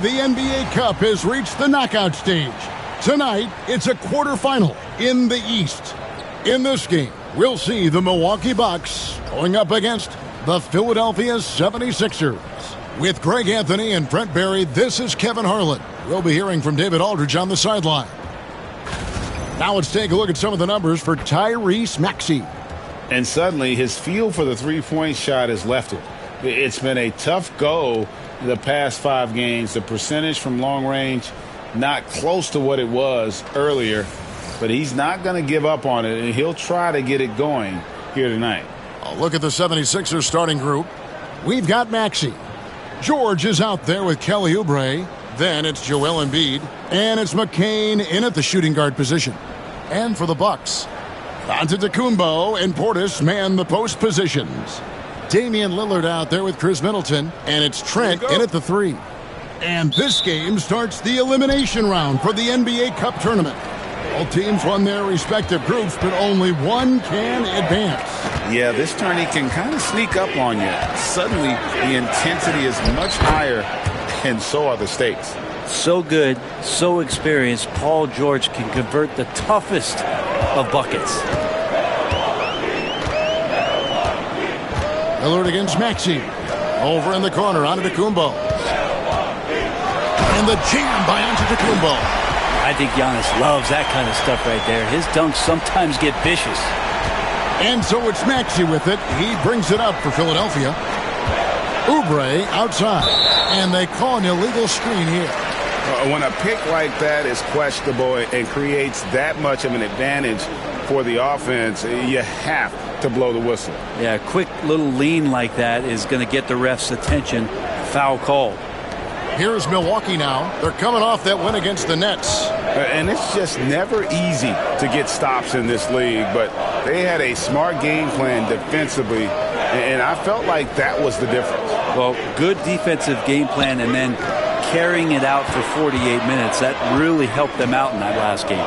the NBA Cup has reached the knockout stage. Tonight, it's a quarterfinal in the East. In this game, we'll see the Milwaukee Bucks going up against the Philadelphia 76ers. With Greg Anthony and Brent Barry, this is Kevin Harlan. We'll be hearing from David Aldridge on the sideline. Now let's take a look at some of the numbers for Tyrese Maxey. And suddenly his feel for the three-point shot has left it. It's been a tough go the past 5 games. The percentage from long range not close to what it was earlier, but he's not going to give up on it, and he'll try to get it going here tonight. A look at the 76ers starting group. We've got Maxey. George is out there with Kelly Oubre. Then it's Joel Embiid, and it's McCain in at the shooting guard position. And for the Bucks, Antetokounmpo and Portis man the post positions. Damian Lillard out there with Chris Middleton, and it's Trent in at the 3. And this game starts the elimination round for the NBA Cup tournament. All teams won their respective groups, but only one can advance. Yeah, this tourney can kind of sneak up on you. Suddenly, the intensity is much higher, and so are the stakes. So good, so experienced, Paul George can convert the toughest of buckets. Lillard against Maxey. Over in the corner, Antetokounmpo. And the jam by Antetokounmpo. I think Giannis loves that kind of stuff right there. His dunks sometimes get vicious. And so it's Maxey with it. He brings it up for Philadelphia. Oubre outside. And they call an illegal screen here. When a pick like that is questionable and creates that much of an advantage for the offense, you have to blow the whistle. Yeah, a quick little lean like that is going to get the ref's attention. Foul call. Here's Milwaukee now. They're coming off that win against the Nets. And it's just never easy to get stops in this league, but they had a smart game plan defensively, and I felt like that was the difference. Well, good defensive game plan and then carrying it out for 48 minutes. That really helped them out in that last game.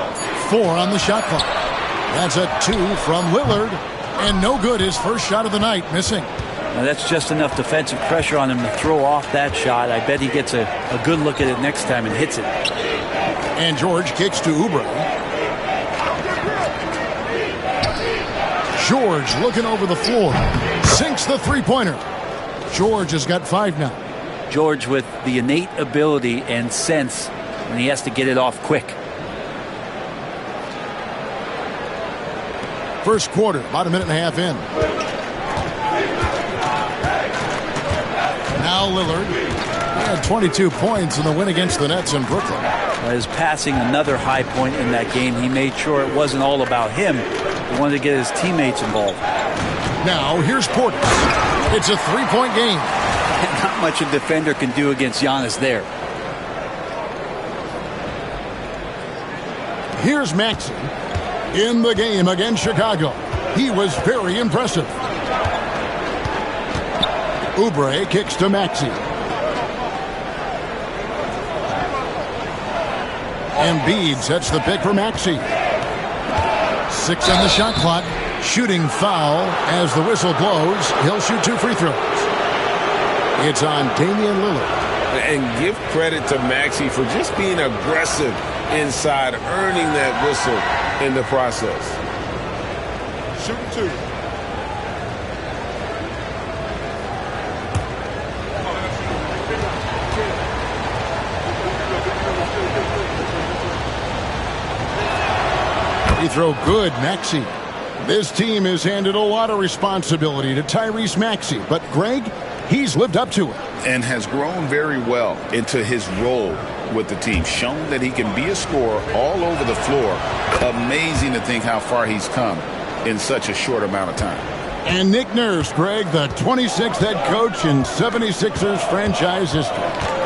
4 on the shot clock. That's a 2 from Lillard, and no good. His first shot of the night, missing. Now that's just enough defensive pressure on him to throw off that shot. I bet he gets a good look at it next time and hits it. And George kicks to Oubre. George looking over the floor. Sinks the three-pointer. George has got 5 now. George with the innate ability and sense, and he has to get it off quick. First quarter, about a minute and a half in. Now Lillard. He had 22 points in the win against the Nets in Brooklyn. His passing, another high point in that game. He made sure it wasn't all about him. He wanted to get his teammates involved. Now here's Portis. It's a 3-point game. Not much a defender can do against Giannis there. Here's Maxey in the game against Chicago. He was very impressive. Oubre kicks to Maxey. Embiid sets the pick for Maxey. 6 on the shot clock. Shooting foul as the whistle blows. He'll shoot 2 free throws. It's on Damian Lillard. And give credit to Maxey for just being aggressive inside, earning that whistle in the process. Shooting 2. Free throw good, Maxey. This team has handed a lot of responsibility to Tyrese Maxey, but Greg, he's lived up to it. And has grown very well into his role with the team. Shown that he can be a scorer all over the floor. Amazing to think how far he's come in such a short amount of time. And Nick Nurse, Greg, the 26th head coach in 76ers franchise history.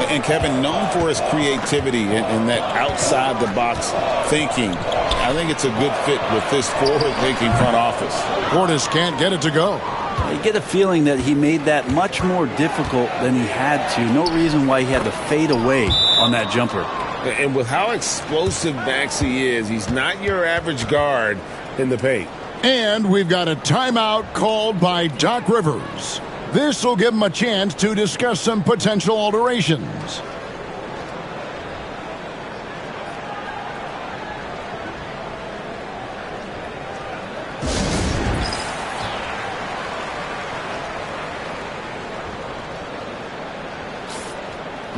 And Kevin, known for his creativity and that outside-the-box thinking. I think it's a good fit with this forward-thinking front office. Portis can't get it to go. You get a feeling that he made that much more difficult than he had to. No reason why he had to fade away on that jumper. And with how explosive Maxey is, he's not your average guard in the paint. And we've got a timeout called by Doc Rivers. This will give him a chance to discuss some potential alterations.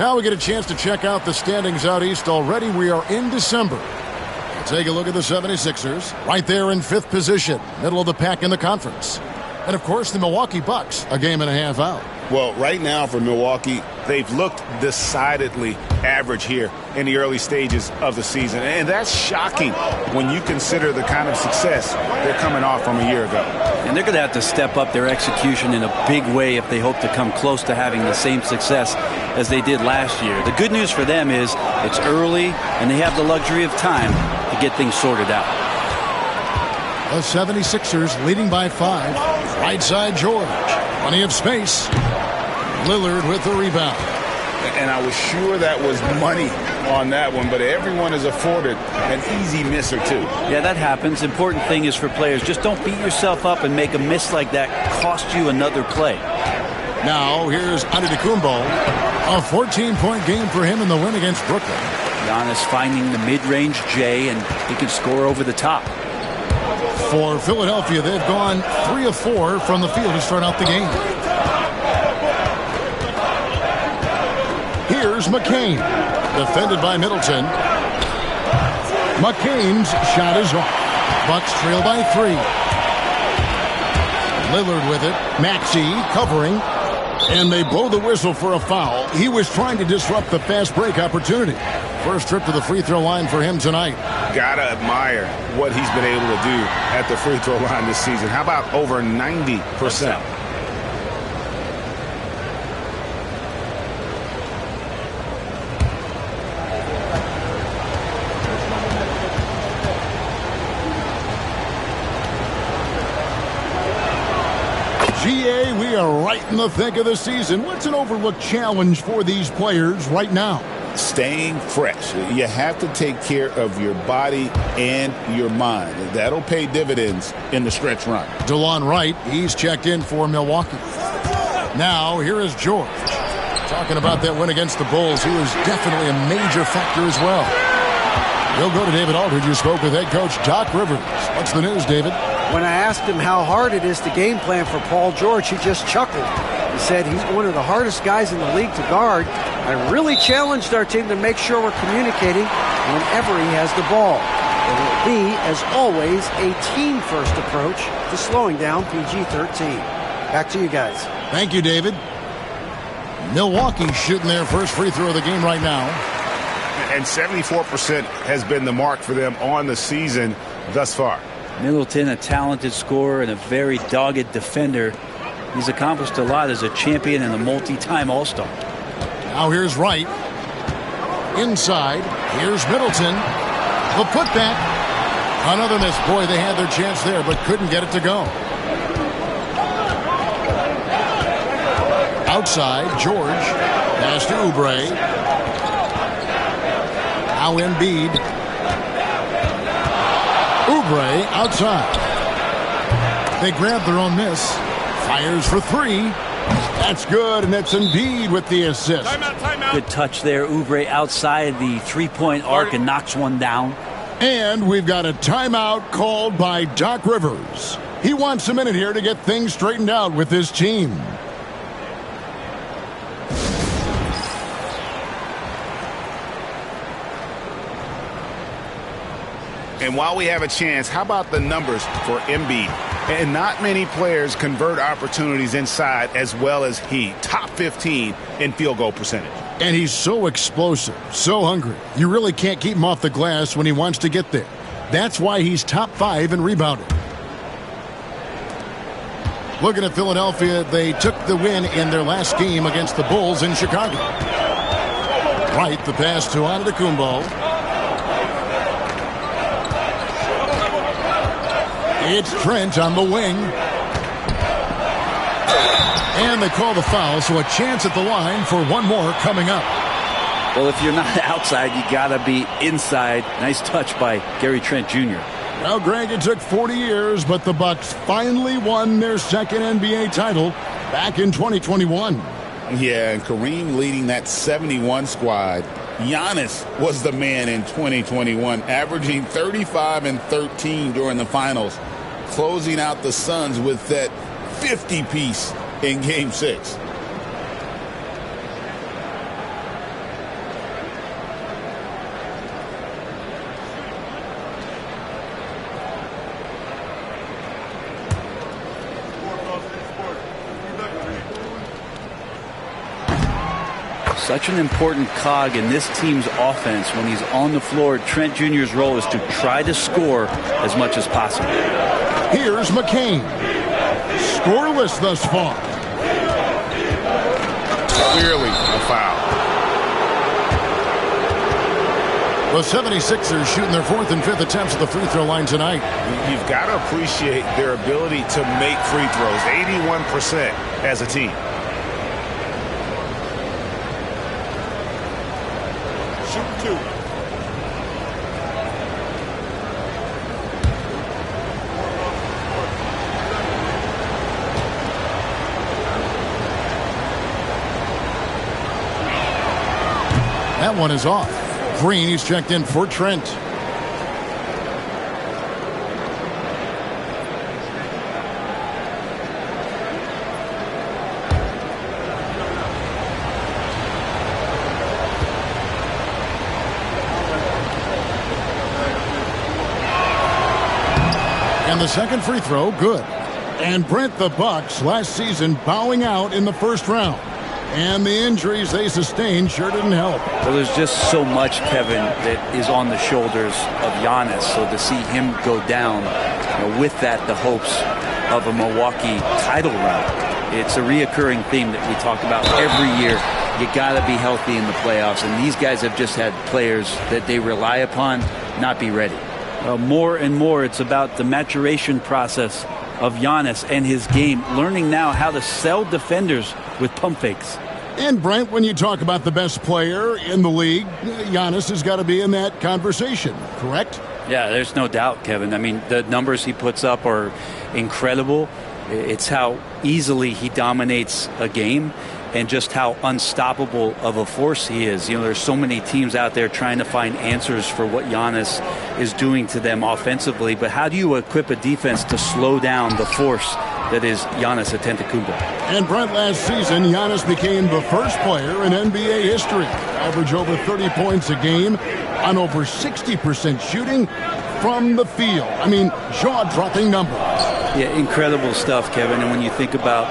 Now we get a chance to check out the standings out east already. We are in December. Take a look at the 76ers. Right there in 5th position. Middle of the pack in the conference. And, of course, the Milwaukee Bucks, a game and a half out. Well, right now for Milwaukee, they've looked decidedly average here in the early stages of the season. And that's shocking when you consider the kind of success they're coming off from a year ago. And they're going to have to step up their execution in a big way if they hope to come close to having the same success as they did last year. The good news for them is it's early and they have the luxury of time to get things sorted out. The 76ers leading by 5. Right side George. Plenty of space. Lillard with the rebound. And I was sure that was money on that one, but everyone is afforded an easy miss or two. Yeah, that happens. Important thing is for players, just don't beat yourself up and make a miss like that cost you another play. Now here's Antetokounmpo. A 14-point game for him in the win against Brooklyn. Giannis finding the mid-range J, and he can score over the top. For Philadelphia, they've gone 3 of 4 from the field to start out the game. Here's McCain. Defended by Middleton. McCain's shot is off. Bucks trail by 3. Lillard with it. Maxey covering. And they blow the whistle for a foul. He was trying to disrupt the fast break opportunity. First trip to the free throw line for him tonight. Gotta admire what he's been able to do at the free throw line this season. How about over 90%? GA, we are right in the thick of the season. What's an overlooked challenge for these players right now? Staying fresh. You have to take care of your body and your mind. That'll pay dividends in the stretch run. DeLon Wright, he's checked in for Milwaukee. Now, here is George. Talking about that win against the Bulls, he was definitely a major factor as well. We'll go to David Aldridge, who spoke with head coach Doc Rivers. What's the news, David? When I asked him how hard it is to game plan for Paul George, he just chuckled. He said he's one of the hardest guys in the league to guard. I really challenged our team to make sure we're communicating whenever he has the ball. It will be, as always, a team-first approach to slowing down PG-13. Back to you guys. Thank you, David. Milwaukee shooting their first free throw of the game right now. And 74% has been the mark for them on the season thus far. Middleton, a talented scorer and a very dogged defender. He's accomplished a lot as a champion and a multi-time All-Star. Now here's Wright. Inside. Here's Middleton. The putback. Another miss. Boy, they had their chance there, but couldn't get it to go. Outside, George. Pass to Oubre. Now Embiid. Oubre outside. They grab their own miss. Fires for 3. That's good, and it's Embiid with the assist. Timeout. Good touch there. Oubre outside the three-point arc and knocks one down. And we've got a timeout called by Doc Rivers. He wants a minute here to get things straightened out with his team. And while we have a chance, how about the numbers for Embiid? And not many players convert opportunities inside as well as he. Top 15 in field goal percentage. And he's so explosive, so hungry. You really can't keep him off the glass when he wants to get there. That's why he's top 5 in rebounding. Looking at Philadelphia, they took the win in their last game against the Bulls in Chicago. Right, the pass to Antetokounmpo. It's Trent on the wing. And they call the foul, so a chance at the line for one more coming up. Well, if you're not outside, you got to be inside. Nice touch by Gary Trent Jr. Well, Greg, it took 40 years, but the Bucks finally won their second NBA title back in 2021. Yeah, and Kareem leading that 71 squad. Giannis was the man in 2021, averaging 35 and 13 during the finals, closing out the Suns with that 50-piece in Game 6. such an important cog in this team's offense. When he's on the floor, Trent Jr.'s role is to try to score as much as possible. Here's McCain. Scoreless thus far. Clearly a foul. The 76ers shooting their 4th and 5th attempts at the free throw line tonight. You've got to appreciate their ability to make free throws. 81% as a team. Shoot 2. That one is off. Green, he's checked in for Trent. And the second free throw, good. And Brent, the Bucks last season bowing out in the first round. And the injuries they sustained sure didn't help. Well, there's just so much, Kevin, that is on the shoulders of Giannis. So to see him go down, with that, the hopes of a Milwaukee title run. It's a reoccurring theme that we talk about every year. You got to be healthy in the playoffs. And these guys have just had players that they rely upon not be ready. More and more, it's about the maturation process of Giannis and his game, learning now how to sell defenders with pump fakes. And Brent, when you talk about the best player in the league, Giannis has got to be in that conversation, correct? Yeah, there's no doubt, Kevin. I mean, the numbers he puts up are incredible. It's how easily he dominates a game and just how unstoppable of a force he is. There's so many teams out there trying to find answers for what Giannis is doing to them offensively, but how do you equip a defense to slow down the force that is Giannis Antetokounmpo? And Brent, last season, Giannis became the first player in NBA history to average over 30 points a game on over 60% shooting from the field. I mean, jaw-dropping numbers. Yeah, incredible stuff, Kevin. And when you think about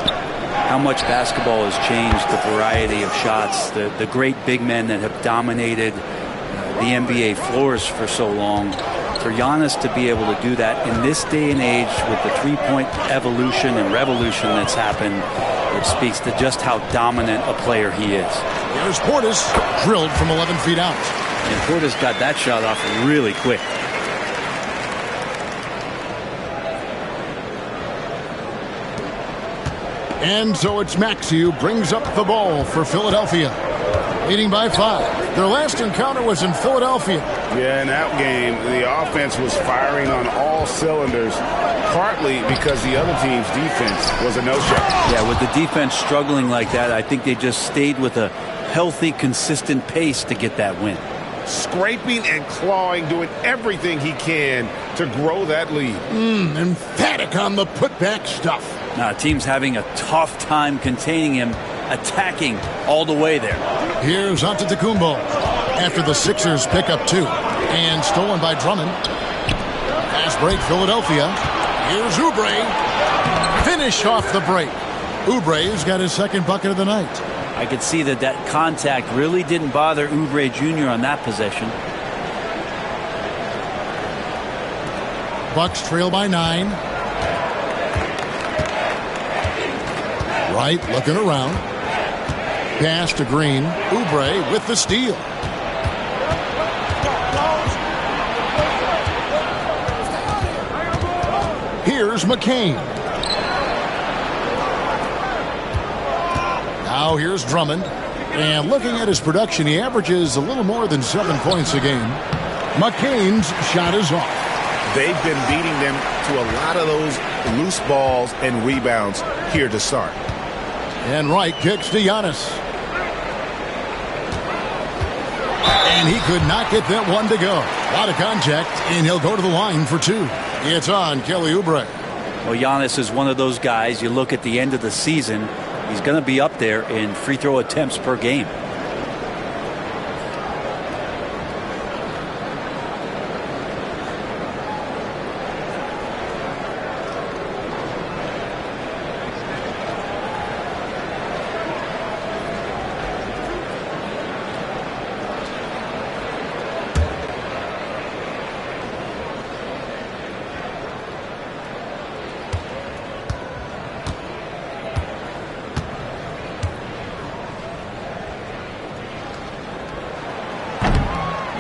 how much basketball has changed, the variety of shots, the great big men that have dominated the NBA floors for so long, for Giannis to be able to do that in this day and age with the three-point evolution and revolution that's happened, it speaks to just how dominant a player he is. Here's Portis, drilled from 11 feet out. And Portis got that shot off really quick. And so it's Maxey who brings up the ball for Philadelphia, leading by 5. Their last encounter was in Philadelphia. Yeah, in that game, the offense was firing on all cylinders, partly because the other team's defense was a no-show. Yeah, with the defense struggling like that, I think they just stayed with a healthy, consistent pace to get that win. Scraping and clawing, doing everything he can to grow that lead. Emphatic on the putback stuff. Now, team's having a tough time containing him, attacking all the way there. Here's Antetokounmpo after the Sixers pick up 2. And stolen by Drummond. Pass break, Philadelphia. Here's Oubre. Finish off the break. Oubre's got his second bucket of the night. I could see that contact really didn't bother Oubre Jr. on that possession. Bucks trail by 9. Wright looking around. Pass to Green. Oubre with the steal. Here's McCain. Now here's Drummond. And looking at his production, he averages a little more than 7 points a game. McCain's shot is off. They've been beating them to a lot of those loose balls and rebounds here to start. And Wright kicks to Giannis. And he could not get that one to go. A lot of contact, and he'll go to the line for 2. It's on Kelly Oubre. Well, Giannis is one of those guys, you look at the end of the season, he's going to be up there in free throw attempts per game.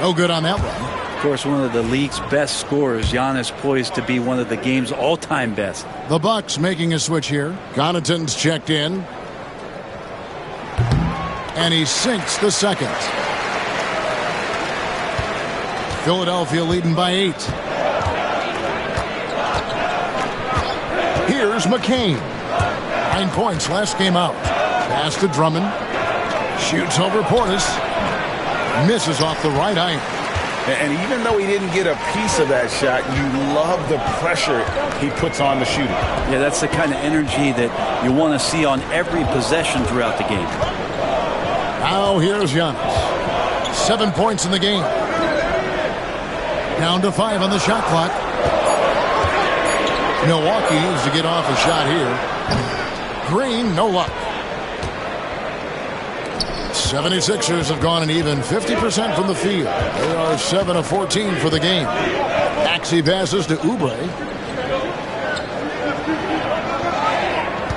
No good on that one. Of course, one of the league's best scorers, Giannis, poised to be one of the game's all-time best. The Bucks making a switch here. Connaughton's checked in. And he sinks the second. Philadelphia leading by 8. Here's McCain. 9 points last game out. Pass to Drummond. Shoots over Portis. Misses off the right iron. And even though he didn't get a piece of that shot, you love the pressure he puts on the shooter. Yeah, that's the kind of energy that you want to see on every possession throughout the game. Now here's Giannis. 7 points in the game. Down to 5 on the shot clock. Milwaukee needs to get off a shot here. Green, no luck. 76ers have gone an even 50% from the field. They are 7 of 14 for the game. Maxey passes to Oubre.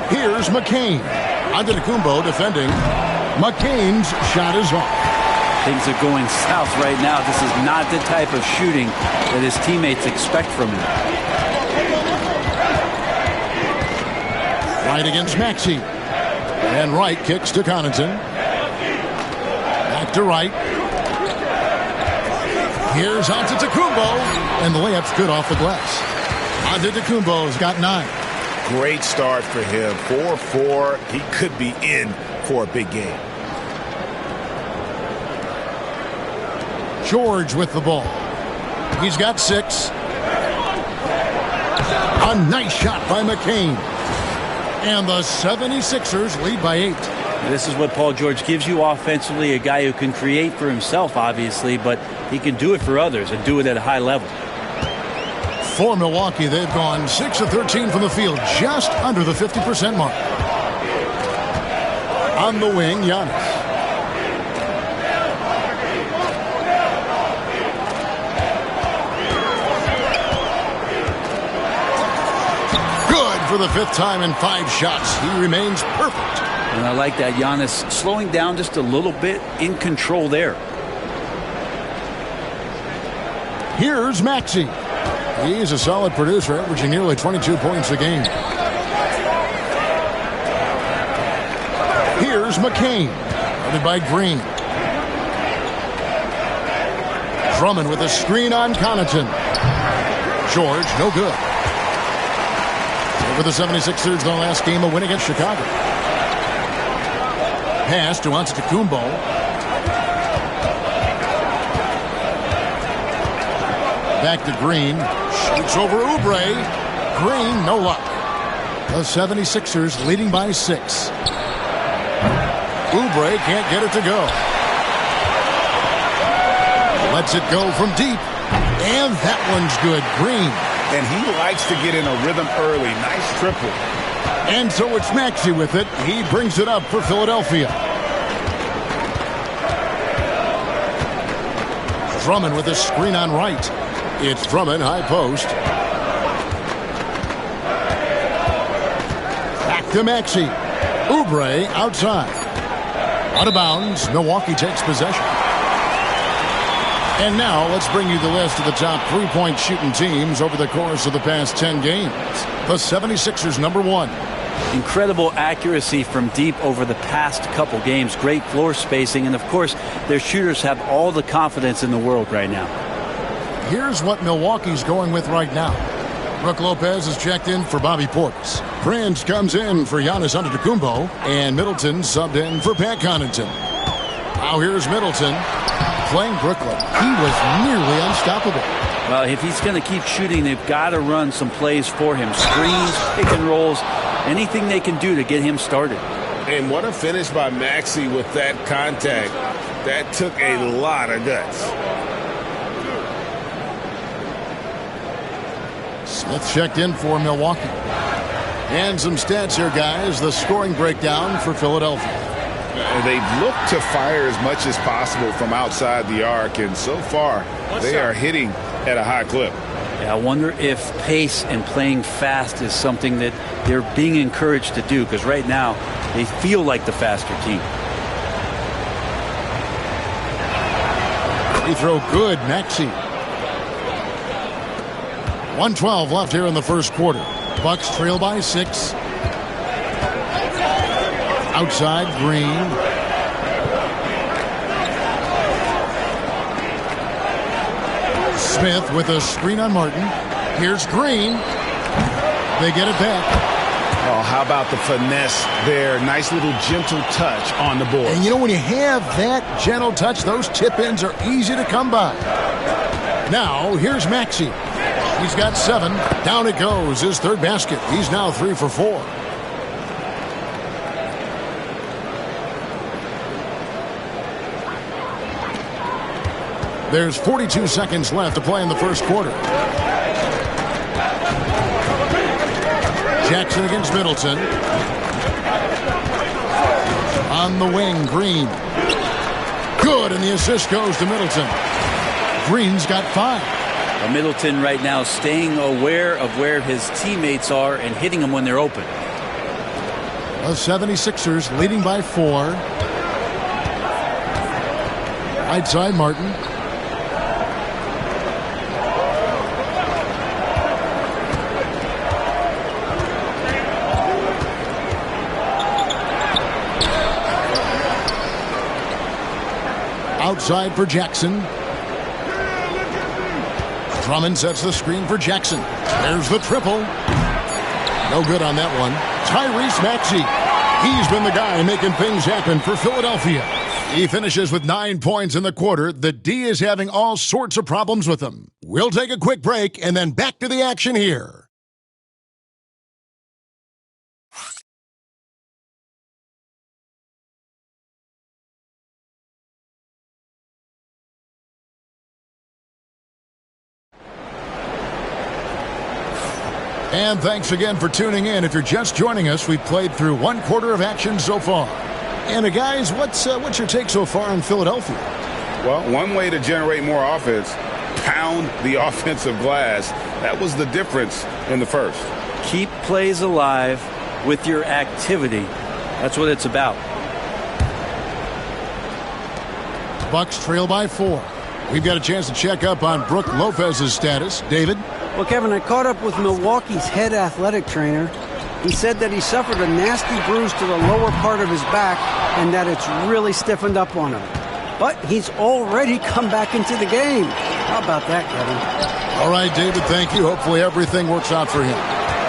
Here's McCain. Antetokounmpo defending. McCain's shot is off. Things are going south right now. This is not the type of shooting that his teammates expect from him. Wright against Maxey. And Wright kicks to Connaughton. Back to Wright. Here's Antetokounmpo. And the layup's good off the glass. Antetokounmpo's got 9. Great start for him. 4-4. He could be in for a big game. George with the ball. He's got 6. A nice shot by McCain. And the 76ers lead by 8. This is what Paul George gives you offensively, a guy who can create for himself, obviously, but he can do it for others and do it at a high level. For Milwaukee, they've gone 6 of 13 from the field, just under the 50% mark. On the wing, Giannis. Good for the 5th time in 5 shots. He remains perfect. And I like that. Giannis slowing down just a little bit, in control there. Here's Maxey. He's a solid producer, averaging nearly 22 points a game. Here's McCain, guarded by Green. Drummond with a screen on Connaughton. George, no good. Over the 76ers, the last game, a win against Chicago. Pass to Antetokounmpo. Back to Green. Shoots over Oubre. Green, no luck. The 76ers leading by 6. Oubre can't get it to go. Lets it go from deep. And that one's good. Green. And he likes to get in a rhythm early. Nice triple. And so it's Maxey with it. He brings it up for Philadelphia. Drummond with a screen on Wright. It's Drummond, high post. Back to Maxey. Oubre outside. Out of bounds. Milwaukee takes possession. And now let's bring you the list of the top 3-point shooting teams over the course of the past 10 games. The 76ers, number 1. Incredible accuracy from deep over the past couple games. Great floor spacing. And, of course, their shooters have all the confidence in the world right now. Here's what Milwaukee's going with right now. Brook Lopez is checked in for Bobby Portis. Prince comes in for Giannis Antetokounmpo. And Middleton subbed in for Pat Connaughton. Now here's Middleton playing Brooklyn. He was nearly unstoppable. Well, if he's going to keep shooting, they've got to run some plays for him. Screens, pick and rolls, anything they can do to get him started. And what a finish by Maxey with that contact. That took a lot of guts. Smith checked in for Milwaukee. And some stats here, guys. The scoring breakdown for Philadelphia. They've looked to fire as much as possible from outside the arc, and so far they are hitting at a high clip. Yeah, I wonder if pace and playing fast is something that they're being encouraged to do, because right now they feel like the faster team. Free throw good, Maxey. 1:12 left here in the first quarter. Bucks trail by 6. Outside, Green. Smith with a screen on Martin. Here's Green. They get it back. Oh, how about the finesse there? Nice little gentle touch on the board. And you know, when you have that gentle touch, those tip-ins are easy to come by. Now, here's Maxey. He's got 7. Down it goes. His third basket. He's now 3 for 4. There's 42 seconds left to play in the first quarter. Jackson against Middleton. On the wing, Green. Good, and the assist goes to Middleton. Green's got 5. Middleton right now staying aware of where his teammates are and hitting them when they're open. The 76ers leading by 4. Right side, Martin. Outside for Jackson. Drummond sets the screen for Jackson. There's the triple. No good on that one. Tyrese Maxey. He's been the guy making things happen for Philadelphia. He finishes with 9 points in the quarter. The D is having all sorts of problems with him. We'll take a quick break and then back to the action here. And thanks again for tuning in. If you're just joining us, we've played through 1 quarter of action so far. And guys, what's your take so far on Philadelphia? Well, one way to generate more offense, pound the offensive glass. That was the difference in the first. Keep plays alive with your activity. That's what it's about. Bucks trail by 4. We've got a chance to check up on Brook Lopez's status. David? Well, Kevin, I caught up with Milwaukee's head athletic trainer. He said that he suffered a nasty bruise to the lower part of his back and that it's really stiffened up on him. But he's already come back into the game. How about that, Kevin? All right, David, thank you. Hopefully everything works out for him.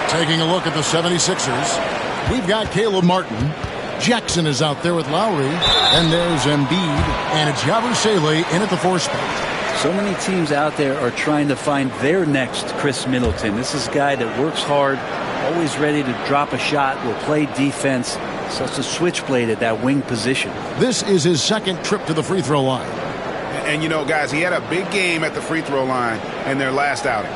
Taking a look at the 76ers, we've got Caleb Martin. Jackson is out there with Lowry. And there's Embiid. And it's Yabusele in at the 4 spot. So many teams out there are trying to find their next Chris Middleton. This is a guy that works hard, always ready to drop a shot, will play defense. Such a switchblade at that wing position. This is his second trip to the free throw line. And you know, guys, he had a big game at the free throw line in their last outing.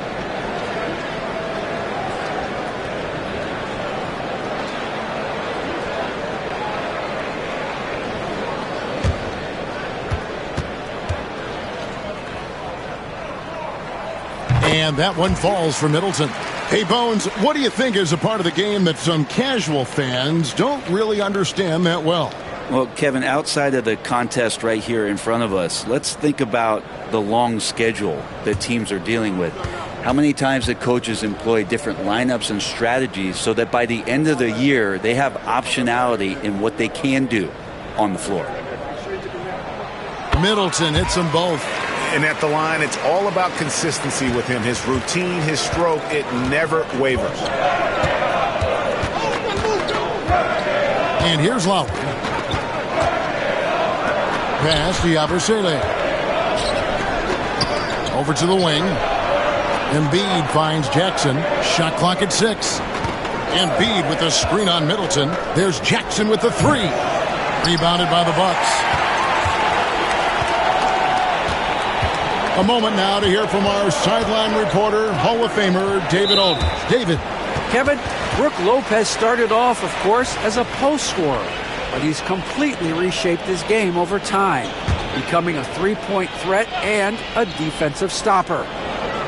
And that one falls for Middleton. Hey, Bones, what do you think is a part of the game that some casual fans don't really understand that well? Well, Kevin, outside of the contest right here in front of us, let's think about the long schedule that teams are dealing with. How many times the coaches employ different lineups and strategies so that by the end of the year, they have optionality in what they can do on the floor. Middleton hits them both. And at the line, it's all about consistency with him. His routine, his stroke, it never wavers. And here's Lowry. Pass to Yabusele. Over to the wing. Embiid finds Jackson. Shot clock at 6. Embiid with the screen on Middleton. There's Jackson with the 3. Rebounded by the Bucks. A moment now to hear from our sideline reporter, Hall of Famer David Aldridge. David. Kevin, Brook Lopez started off, of course, as a post scorer, but he's completely reshaped his game over time, becoming a three-point threat and a defensive stopper.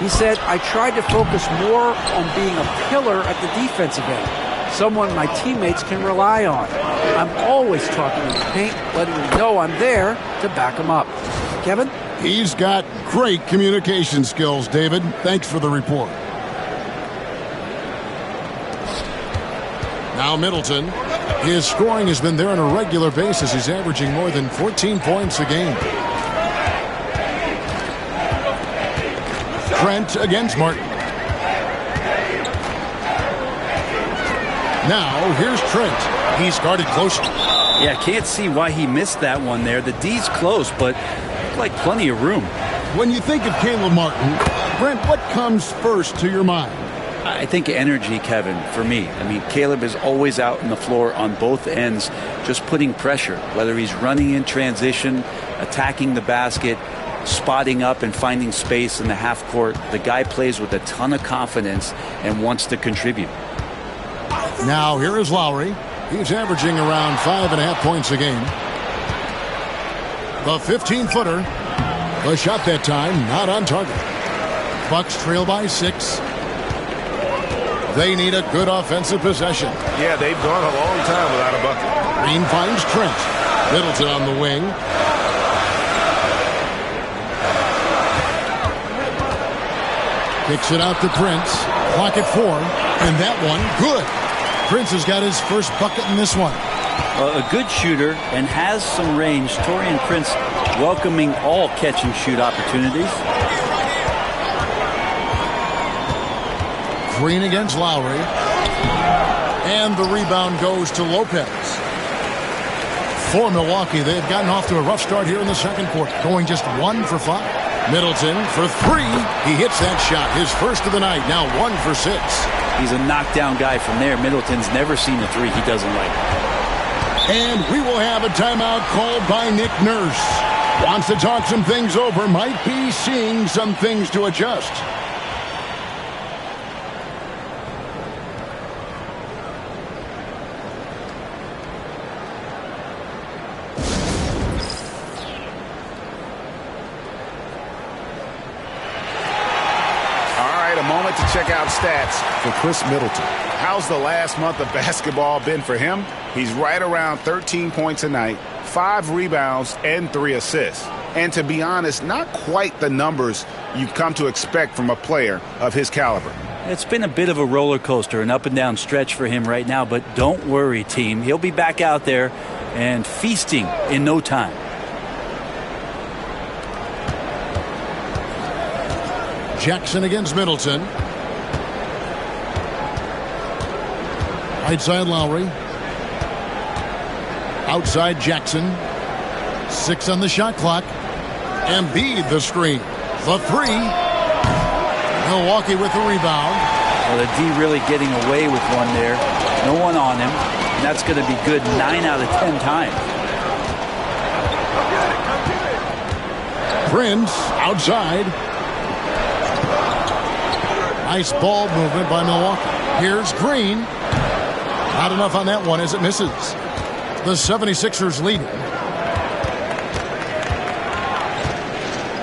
He said, I tried to focus more on being a pillar at the defensive end, someone my teammates can rely on. I'm always talking in the paint, letting them know I'm there to back them up. Kevin? He's got great communication skills, David. Thanks for the report. Now Middleton. His scoring has been there on a regular basis. He's averaging more than 14 points a game. Trent against Martin. Now here's Trent. He's guarded closely. Yeah, can't see why he missed that one there. The D's close, but like plenty of room. When you think of Caleb Martin, Brent, what comes first to your mind? I think energy, Kevin, for me. I mean, Caleb is always out on the floor on both ends, just putting pressure, whether he's running in transition, attacking the basket, spotting up and finding space in the half court. The guy plays with a ton of confidence and wants to contribute. Now here is Lowry. He's averaging around 5.5 points a game. The 15-footer. The shot that time, not on target. Bucks trail by 6. They need a good offensive possession. Yeah, they've gone a long time without a bucket. Green finds Trent. Middleton on the wing. Kicks it out to Prince. Clock at 4. And that one, good. Prince has got his first bucket in this one. A good shooter and has some range. Taurean Prince welcoming all catch-and-shoot opportunities. Green against Lowry. And the rebound goes to Lopez. For Milwaukee, they've gotten off to a rough start here in the second quarter, going just 1 for 5. Middleton for 3. He hits that shot, his first of the night, now 1 for 6. He's a knockdown guy from there. Middleton's never seen a 3 he doesn't like. And we will have a timeout called by Nick Nurse. Wants to talk some things over, might be seeing some things to adjust. To check out stats for Chris Middleton. How's the last month of basketball been for him? He's right around 13 points a night, 5 rebounds, and 3 assists. And to be honest, not quite the numbers you've come to expect from a player of his caliber. It's been a bit of a roller coaster, an up and down stretch for him right now, but don't worry, team. He'll be back out there and feasting in no time. Jackson against Middleton. Right side Lowry. Outside Jackson. 6 on the shot clock. Embiid the screen. The 3. Milwaukee with the rebound. Well, the D really getting away with one there. No one on him. And that's going to be good 9 out of 10 times. Prince outside. Nice ball movement by Milwaukee. Here's Green. Not enough on that one as it misses. The 76ers lead.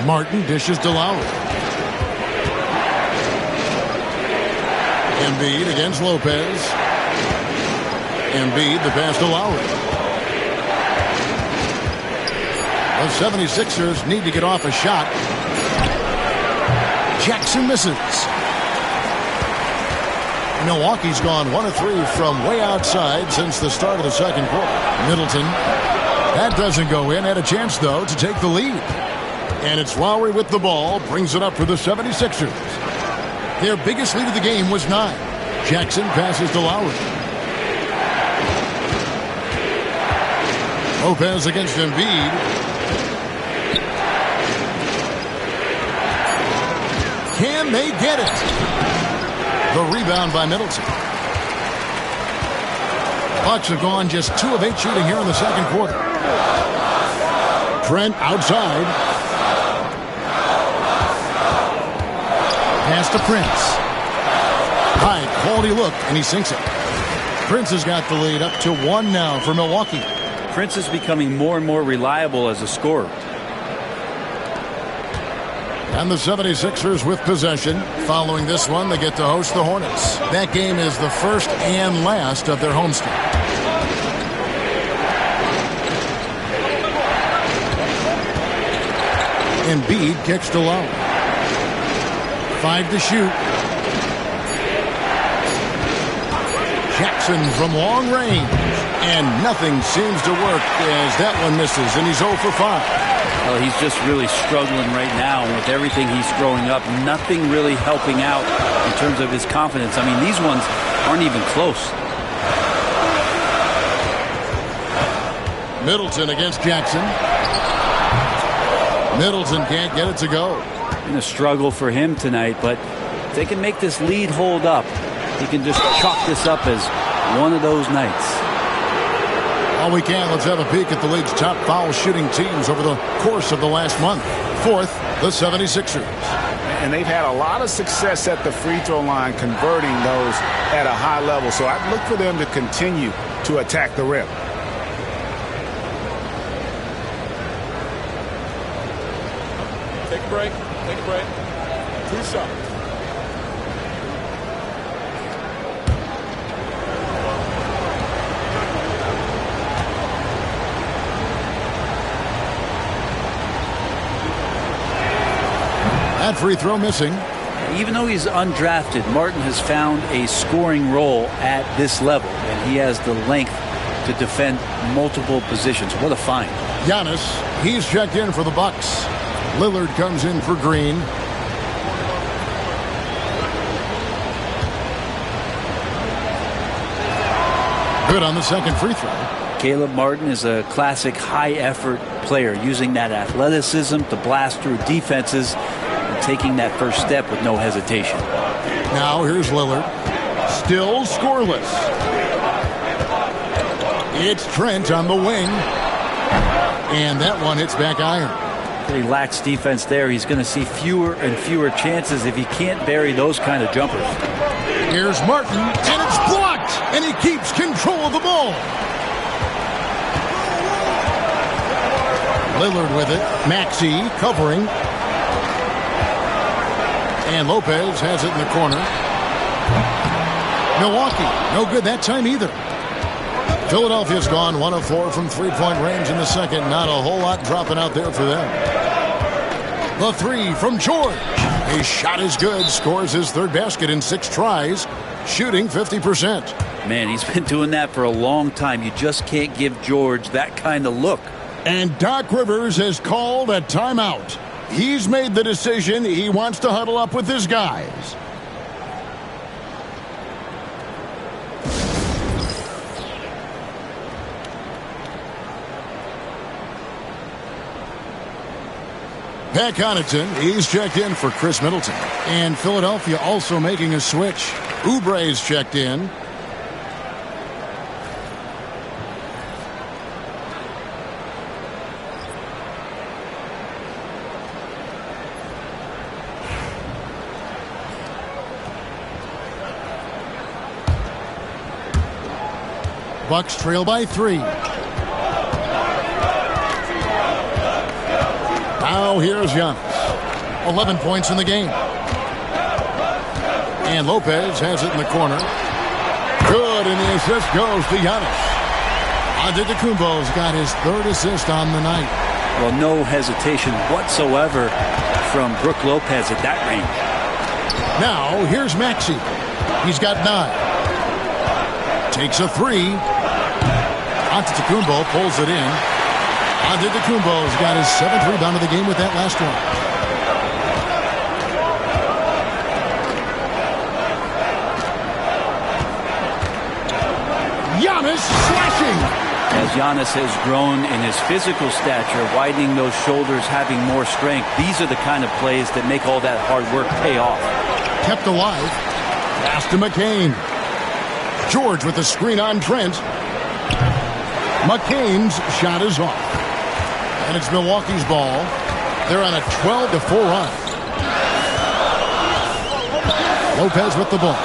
Martin dishes to Lowry. Embiid against Lopez. Embiid the pass to Lowry. The 76ers need to get off a shot. Jackson misses. Milwaukee's gone 1 of 3 from way outside since the start of the second quarter. Middleton. That doesn't go in. Had a chance, though, to take the lead. And it's Lowry with the ball. Brings it up for the 76ers. Their biggest lead of the game was 9. Jackson passes to Lowry. Lopez against Embiid. Can they get it? The rebound by Middleton. Bucks have gone just 2 of 8 shooting here in the second quarter. Trent outside. Pass to Prince. High quality look, and he sinks it. Prince has got the lead up to 1 now for Milwaukee. Prince is becoming more and more reliable as a scorer. And the 76ers with possession. Following this one, they get to host the Hornets. That game is the first and last of their homestand. Embiid kicks to low. 5 to shoot. Jackson from long range. And nothing seems to work as that one misses, and he's 0 for 5. Well, he's just really struggling right now with everything he's throwing up. Nothing really helping out in terms of his confidence. I mean, these ones aren't even close. Middleton against Jackson. Middleton can't get it to go. Been a struggle for him tonight, but if they can make this lead hold up, he can just chalk this up as one of those nights. All we can, let's have a peek at the league's top foul shooting teams over the course of the last month. Fourth, the 76ers. And they've had a lot of success at the free throw line converting those at a high level. So I'd look for them to continue to attack the rim. Take a break. Take a break. 2 shots. That free throw missing. Even though he's undrafted, Martin has found a scoring role at this level, and he has the length to defend multiple positions. What a find. Giannis, he's checked in for the Bucks. Lillard comes in for Green. Good on the second free throw. Caleb Martin is a classic high-effort player, using that athleticism to blast through defenses and taking that first step with no hesitation. Now here's Lillard. Still scoreless. It's Trent on the wing. And that one hits back iron. He lacks defense there. He's going to see fewer and fewer chances if he can't bury those kind of jumpers. Here's Martin, and it's blocked, and he keeps control of the ball. Lillard with it. Maxey covering. And Lopez has it in the corner. Milwaukee, no good that time either. Philadelphia's gone 1 of 4 from three-point range in the second. Not a whole lot dropping out there for them. The three from George. His shot is good. Scores his third basket in 6 tries. Shooting 50%. Man, he's been doing that for a long time. You just can't give George that kind of look. And Doc Rivers has called a timeout. He's made the decision. He wants to huddle up with his guys. Pat Connaughton, he's checked in for Chris Middleton. And Philadelphia also making a switch. Oubre's checked in. Bucks trail by 3. Now here's Giannis. 11 points in the game. And Lopez has it in the corner. Good, and the assist goes to Giannis. Antetokounmpo's got his third assist on the night. Well, no hesitation whatsoever from Brook Lopez at that range. Now here's Maxey. He's got 9. Takes a 3. Antetokounmpo pulls it in. Antetokounmpo's got his 7th rebound of the game with that last one. Giannis slashing. As Giannis has grown in his physical stature, widening those shoulders, having more strength, these are the kind of plays that make all that hard work pay off. Kept alive. Pass to McCain. George with the screen on Trent. McCain's shot is off. And it's Milwaukee's ball. They're on a 12-4 run. Lopez with the ball.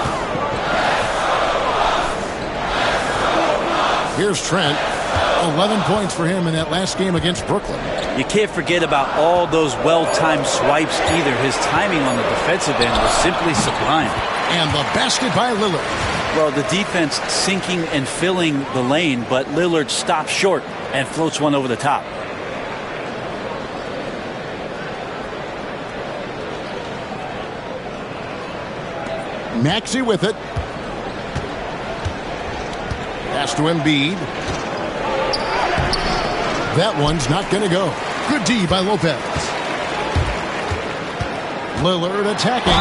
Here's Trent. 11 points for him in that last game against Brooklyn. You can't forget about all those well-timed swipes either. His timing on the defensive end was simply sublime. And the basket by Lillard. Well, the defense sinking and filling the lane, but Lillard stops short and floats one over the top. Maxey with it. Pass to Embiid. That one's not going to go. Good D by Lopez. Lillard attacking,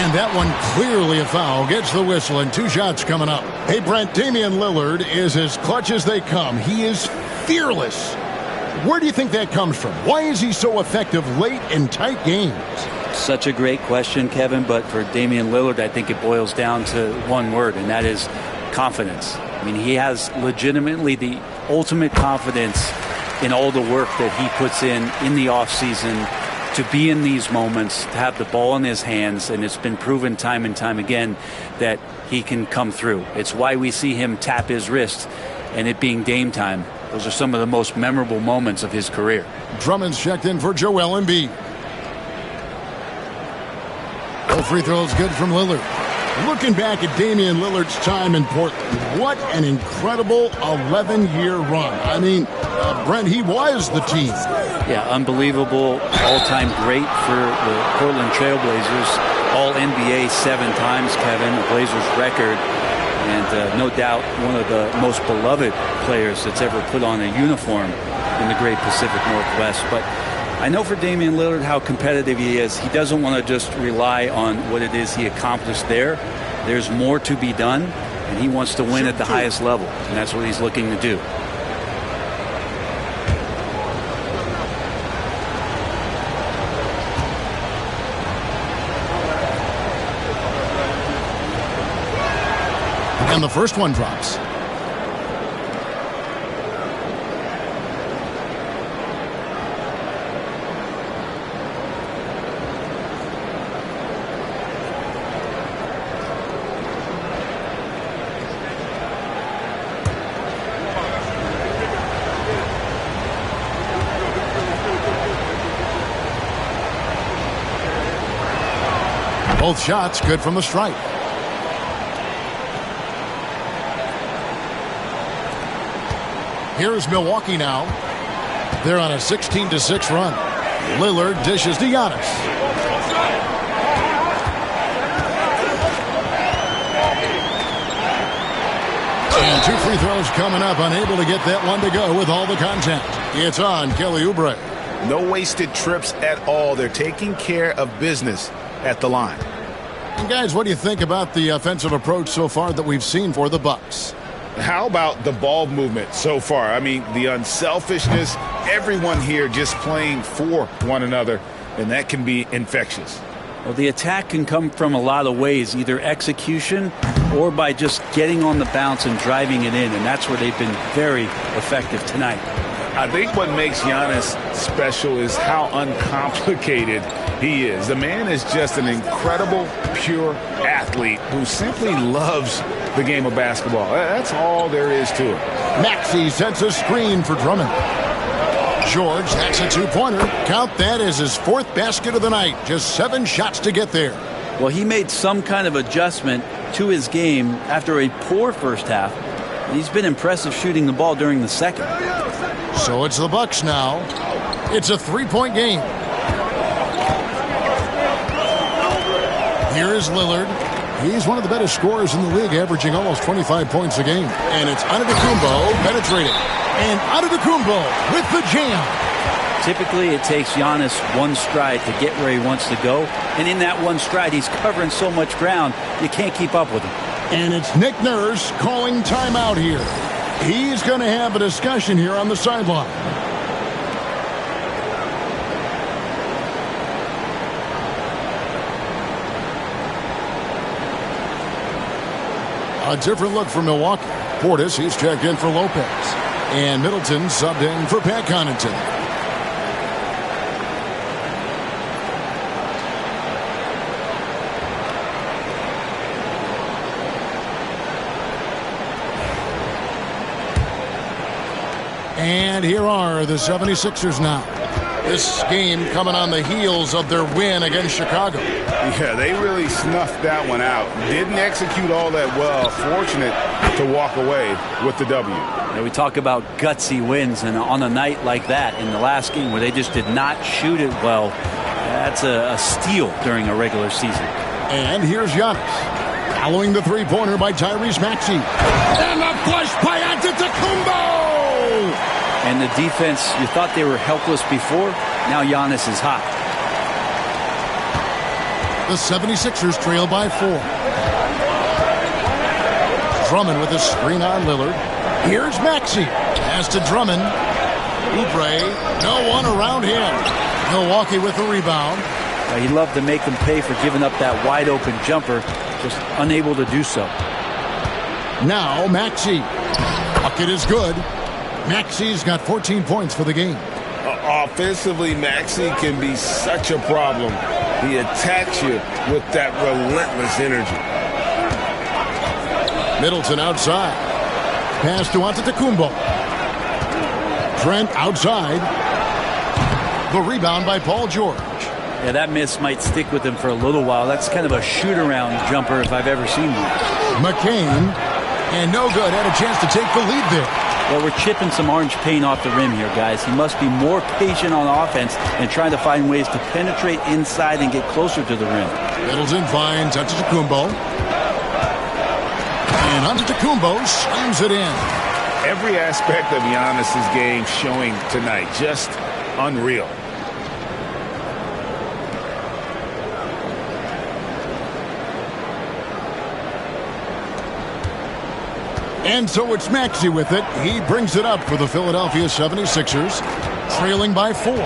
and that one clearly a foul. Gets the whistle, and 2 shots coming up. Hey, Brent, Damian Lillard is as clutch as they come. He is fearless. Where do you think that comes from? Why is he so effective late in tight games? Such a great question, Kevin, but for Damian Lillard, I think it boils down to one word, and that is confidence. I mean, he has legitimately the ultimate confidence in all the work that he puts in the offseason to be in these moments, to have the ball in his hands, and it's been proven time and time again that he can come through. It's why we see him tap his wrist and it being Dame time. Those are some of the most memorable moments of his career. Drummond's checked in for Joel Embiid. No free throws good from Lillard. Looking back at Damian Lillard's time in Portland, what an incredible 11-year run. I mean, Brent, he was the team. Yeah, unbelievable, all-time great for the Portland Trailblazers. All-NBA 7 times, Kevin, the Blazers record. And no doubt one of the most beloved players that's ever put on a uniform in the great Pacific Northwest. But I know for Damian Lillard how competitive he is. He doesn't want to just rely on what it is he accomplished there. There's more to be done, and he wants to win at the highest level, and that's what he's looking to do. And the first one drops. Both shots good from the stripe. Here's Milwaukee now. They're on a 16-6 run. Lillard dishes to Giannis. And 2 free throws coming up. Unable to get that one to go with all the contact. It's on Kelly Oubre. No wasted trips at all. They're taking care of business at the line. And guys, what do you think about the offensive approach so far that we've seen for the Bucks? How about the ball movement so far? I mean, the unselfishness, everyone here just playing for one another, and that can be infectious. Well, the attack can come from a lot of ways, either execution or by just getting on the bounce and driving it in, and that's where they've been very effective tonight. I think what makes Giannis special is how uncomplicated he is. The man is just an incredible, pure athlete who simply loves the game of basketball. That's all there is to it. Maxey sets a screen for Drummond. George hacks a 2-pointer. Count that as his 4th basket of the night. Just 7 shots to get there. Well, he made some kind of adjustment to his game after a poor first half. He's been impressive shooting the ball during the second. So it's the Bucks now. It's a 3-point game. Here is Lillard. He's one of the better scorers in the league, averaging almost 25 points a game. And it's Antetokounmpo penetrating. And Antetokounmpo with the jam. Typically, it takes Giannis one stride to get where he wants to go. And in that one stride, he's covering so much ground, you can't keep up with him. And it's Nick Nurse calling timeout here. He's going to have a discussion here on the sideline. A different look for Milwaukee. Portis, he's checked in for Lopez. And Middleton subbed in for Pat Connaughton. And here are the 76ers now. This game coming on the heels of their win against Chicago. Yeah, they really snuffed that one out. Didn't execute all that well. Fortunate to walk away with the W. We talk about gutsy wins, and on a night like that in the last game where they just did not shoot it well, that's a steal during a regular season. And here's Giannis. Following the three-pointer by Tyrese Maxey. And the flush by Antetokounmpo! And the defense, you thought they were helpless before. Now Giannis is hot. The 76ers trail by 4. Drummond with a screen on Lillard. Here's Maxey. Pass to Drummond. Oubre, no one around him. Milwaukee with the rebound. He loved to make them pay for giving up that wide-open jumper, just unable to do so. Now Maxey. Bucket is good. Maxey's got 14 points for the game. Offensively, Maxey can be such a problem. He attacks you with that relentless energy. Middleton outside. Pass to Antetokounmpo. Trent outside. The rebound by Paul George. Yeah, that miss might stick with him for a little while. That's kind of a shoot-around jumper if I've ever seen one. McCain, and no good. Had a chance to take the lead there. Well, we're chipping some orange paint off the rim here, guys. He must be more patient on offense and trying to find ways to penetrate inside and get closer to the rim. Middleton finds Antetokounmpo. And Antetokounmpo slams it in. Every aspect of Giannis's game showing tonight. Just unreal. And so it's Maxey with it. He brings it up for the Philadelphia 76ers, trailing by 4.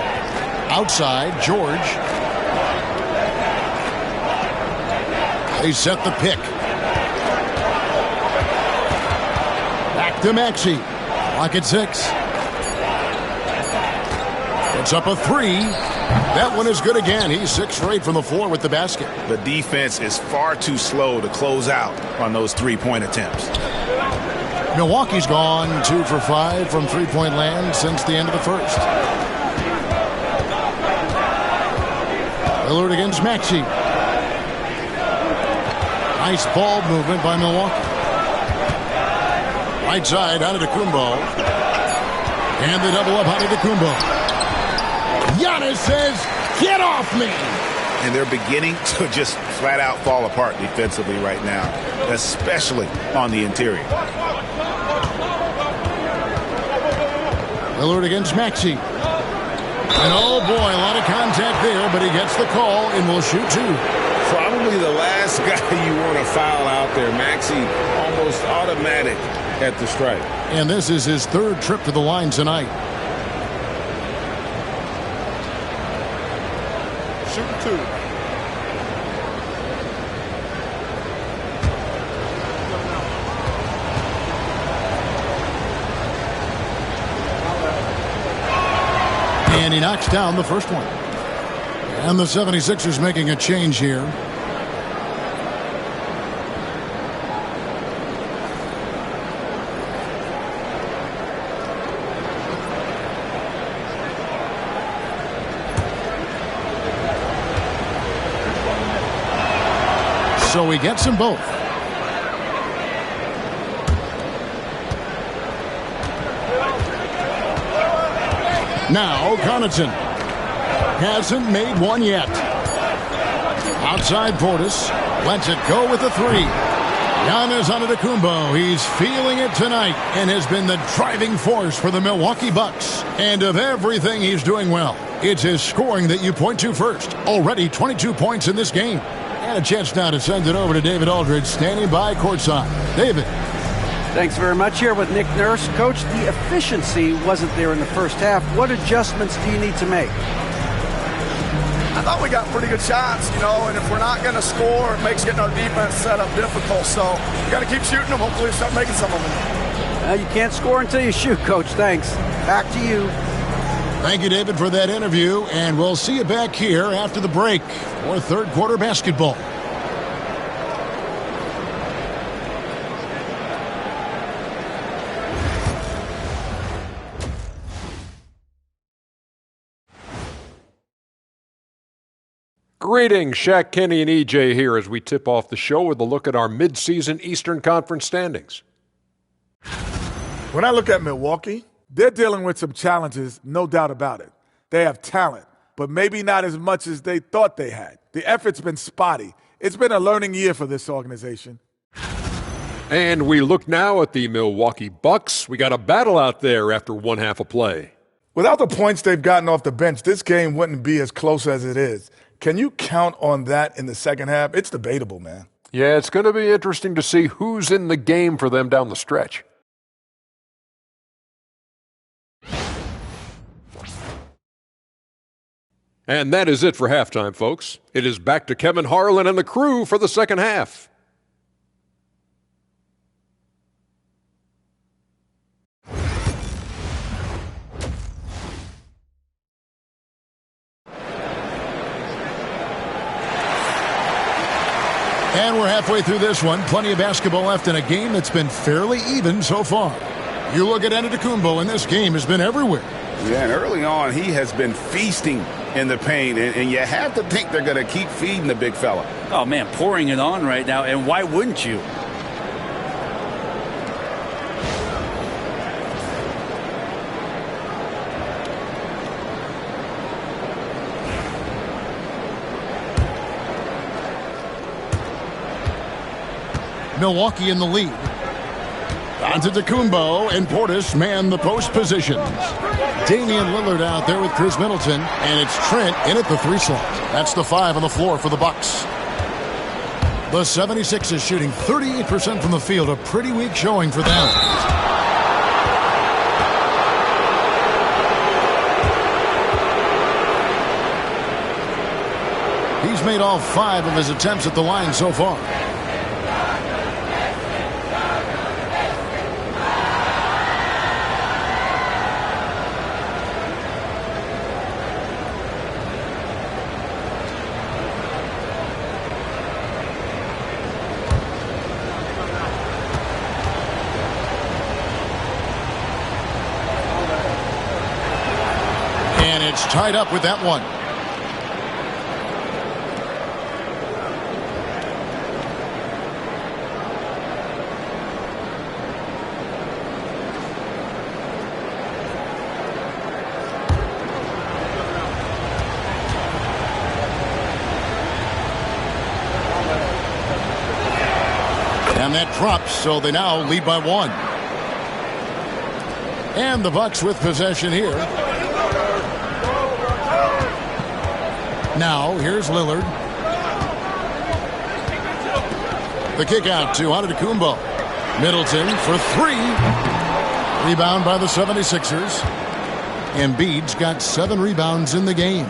Outside, George. They set the pick. Back to Maxey. Clock at 6. It's up a 3. That one is good again. He's 6 for 8 from the floor with the basket. The defense is far too slow to close out on those three-point attempts. Milwaukee's gone 2 for 5 from three-point land since the end of the first. Lillard against Maxey. Nice ball movement by Milwaukee. Right side, Antetokounmpo. And the double up, Antetokounmpo. Giannis says, "Get off me!" And they're beginning to just flat out fall apart defensively right now, especially on the interior. Lillard against Maxey. And oh boy, a lot of contact there, but he gets the call and will shoot 2. Probably the last guy you want to foul out there. Maxey almost automatic at the strike. And this is his 3rd trip to the line tonight. Shoot 2. And he knocks down the first one. And the 76ers making a change here. So he gets them both. Now Connaughton hasn't made one yet. Outside Portis lets it go with a 3. Giannis Antetokounmpo, he's feeling it tonight and has been the driving force for the Milwaukee Bucks. And of everything he's doing well, it's his scoring that you point to first. Already 22 points in this game. And a chance now to send it over to David Aldridge, standing by courtside. David. Thanks very much. Here with Nick Nurse. Coach, the efficiency wasn't there in the first half. What adjustments do you need to make? I thought we got pretty good shots, and if we're not going to score, it makes getting our defense set up difficult. So we got to keep shooting them. Hopefully we start making some of them. You can't score until you shoot, Coach. Thanks. Back to you. Thank you, David, for that interview, and we'll see you back here after the break for third quarter basketball. Greetings, Shaq, Kenny, and EJ here as we tip off the show with a look at our midseason Eastern Conference standings. When I look at Milwaukee, they're dealing with some challenges, no doubt about it. They have talent, but maybe not as much as they thought they had. The effort's been spotty. It's been a learning year for this organization. And we look now at the Milwaukee Bucks. We got a battle out there after one half of play. Without the points they've gotten off the bench, this game wouldn't be as close as it is. Can you count on that in the second half? It's debatable, man. Yeah, it's going to be interesting to see who's in the game for them down the stretch. And that is it for halftime, folks. It is back to Kevin Harlan and the crew for the second half. And we're halfway through this one. Plenty of basketball left in a game that's been fairly even so far. You look at Antetokounmpo, and this game has been everywhere. Yeah, and early on, he has been feasting in the paint, and you have to think they're going to keep feeding the big fella. Oh, man, pouring it on right now, and why wouldn't you? Milwaukee in the lead. Antetokounmpo and Portis man the post positions. Damian Lillard out there with Chris Middleton, and it's Trent in at the 3 slot. That's the 5 on the floor for the Bucks. The 76ers shooting 38% from the field, a pretty weak showing for them. He's made all 5 of his attempts at the line so far. Tied up with that one. And that drops, so they now lead by 1. And the Bucks with possession here. Now, here's Lillard. The kick out to Antetokounmpo. Middleton for 3. Rebound by the 76ers. Embiid's got 7 rebounds in the game.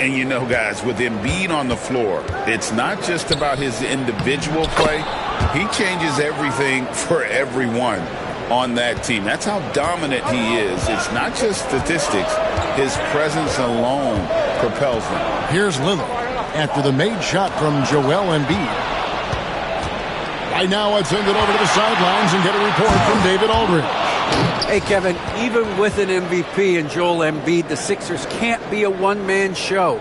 And you know, guys, with Embiid on the floor, it's not just about his individual play. He changes everything for everyone on that team. That's how dominant he is. It's not just statistics. His presence alone propels them. Here's Lillard after the made shot from Joel Embiid. Right now, I'd send it over to the sidelines and get a report from David Aldridge. Hey, Kevin, even with an MVP and Joel Embiid, the Sixers can't be a one-man show.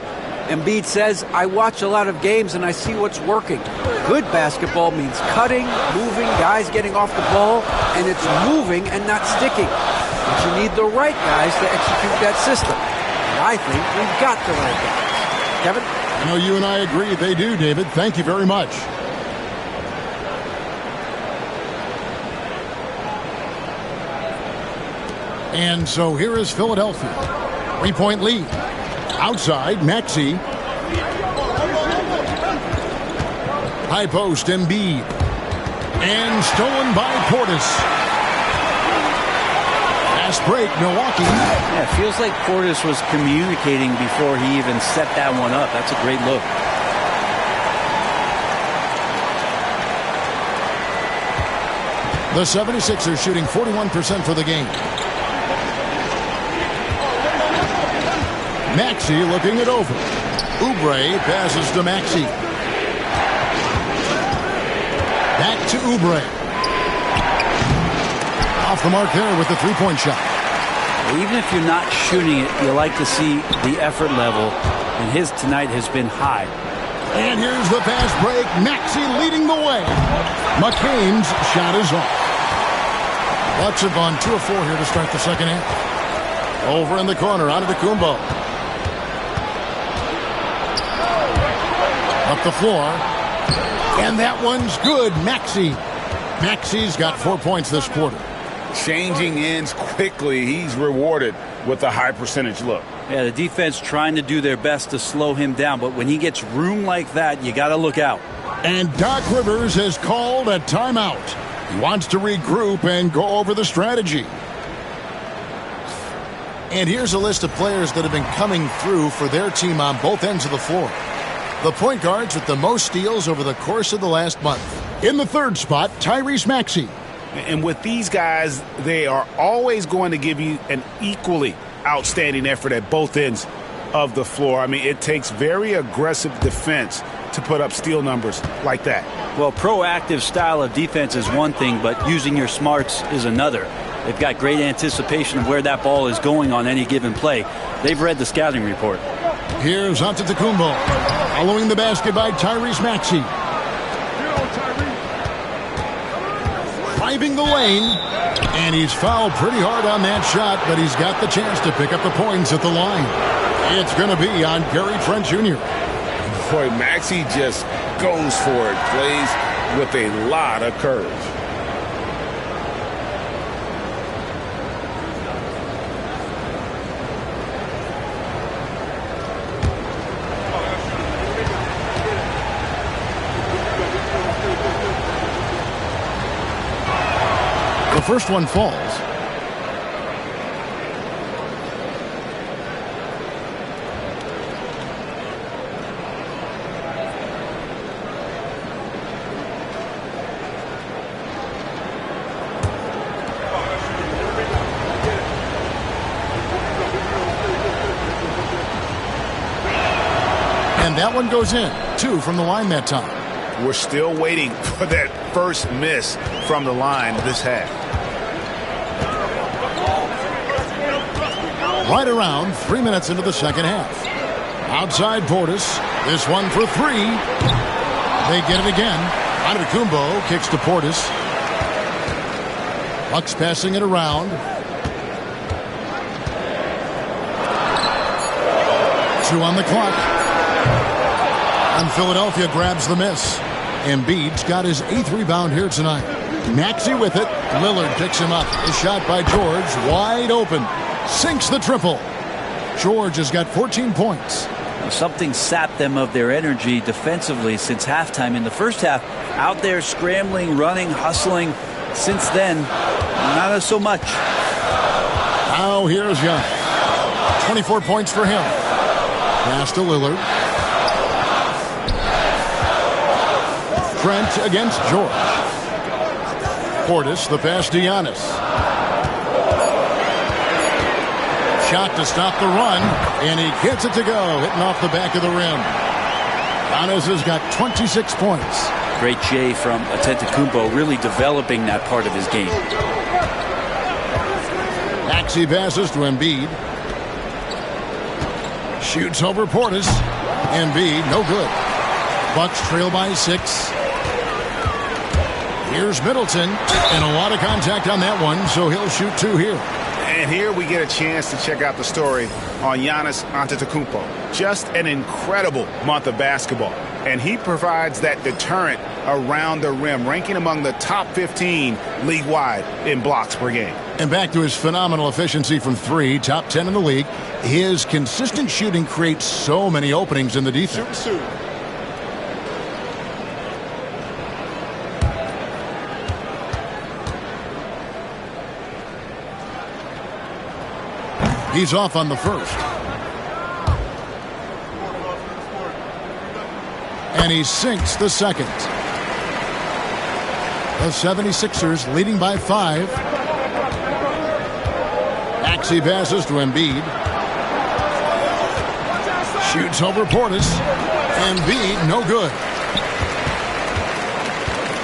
Embiid says, I watch a lot of games and I see what's working. Good basketball means cutting, moving, guys getting off the ball, and it's moving and not sticking. But you need the right guys to execute that system. And I think we've got the right guys. Kevin? I know you and I agree they do, David. Thank you very much. And so here is Philadelphia. 3-point lead. Outside, Maxey. High post, Embiid. And stolen by Portis. Fast break, Milwaukee. Yeah, it feels like Portis was communicating before he even set that one up. That's a great look. The 76ers shooting 41% for the game. Maxey looking it over. Oubre passes to Maxey. Back to Oubre. Off the mark there with the 3-point shot. Even if you're not shooting it, you like to see the effort level, and his tonight has been high. And here's the fast break. Maxey leading the way. McCain's shot is off. Bucks have gone 2 of 4 here to start the second half. Over in the corner, Antetokounmpo. Up the floor. And that one's good. Maxey. Maxey's got 4 points this quarter. Changing ends quickly. He's rewarded with a high percentage look. Yeah, the defense trying to do their best to slow him down, but when he gets room like that, you got to look out. And Doc Rivers has called a timeout. He wants to regroup and go over the strategy. And here's a list of players that have been coming through for their team on both ends of the floor. The point guards with the most steals over the course of the last month. In the third spot, Tyrese Maxey. And with these guys, they are always going to give you an equally outstanding effort at both ends of the floor. I mean, it takes very aggressive defense to put up steal numbers like that. Well, proactive style of defense is one thing, but using your smarts is another. They've got great anticipation of where that ball is going on any given play. They've read the scouting report. Here's Antetokounmpo. Following the basket by Tyrese Maxey. Driving the lane. And he's fouled pretty hard on that shot, but he's got the chance to pick up the points at the line. It's going to be on Gary Trent Jr. Boy, Maxey just goes for it. Plays with a lot of courage. The first one falls. And that one goes in. 2 from the line that time. We're still waiting for that first miss from the line this half. Right around 3 minutes into the second half. Outside Portis. This one for 3. They get it again. Antetokounmpo kicks to Portis. Bucks passing it around. 2 on the clock. And Philadelphia grabs the miss. Embiid's got his 8th rebound here tonight. Maxey with it. Lillard picks him up. A shot by George. Wide open. Sinks the triple. George has got 14 points. Something sapped them of their energy defensively since halftime. In the first half, out there scrambling, running, hustling. Since then, not so much. Now here's Young. 24 points for him. Pass to Lillard. Trent against George. Portis, the pass to Giannis. Shot to stop the run, and he gets it to go, hitting off the back of the rim. Giannis has got 26 points. Great J from Antetokounmpo, really developing that part of his game. Maxey passes to Embiid. Shoots over Portis. Embiid, no good. Bucks trail by 6. Here's Middleton, and a lot of contact on that one, so he'll shoot 2 here. And here we get a chance to check out the story on Giannis Antetokounmpo. Just an incredible month of basketball. And he provides that deterrent around the rim, ranking among the top 15 league-wide in blocks per game. And back to his phenomenal efficiency from 3, top 10 in the league. His consistent shooting creates so many openings in the defense. He's off on the first. And he sinks the second. The 76ers leading by 5. Maxey passes to Embiid. Shoots over Portis. Embiid, no good.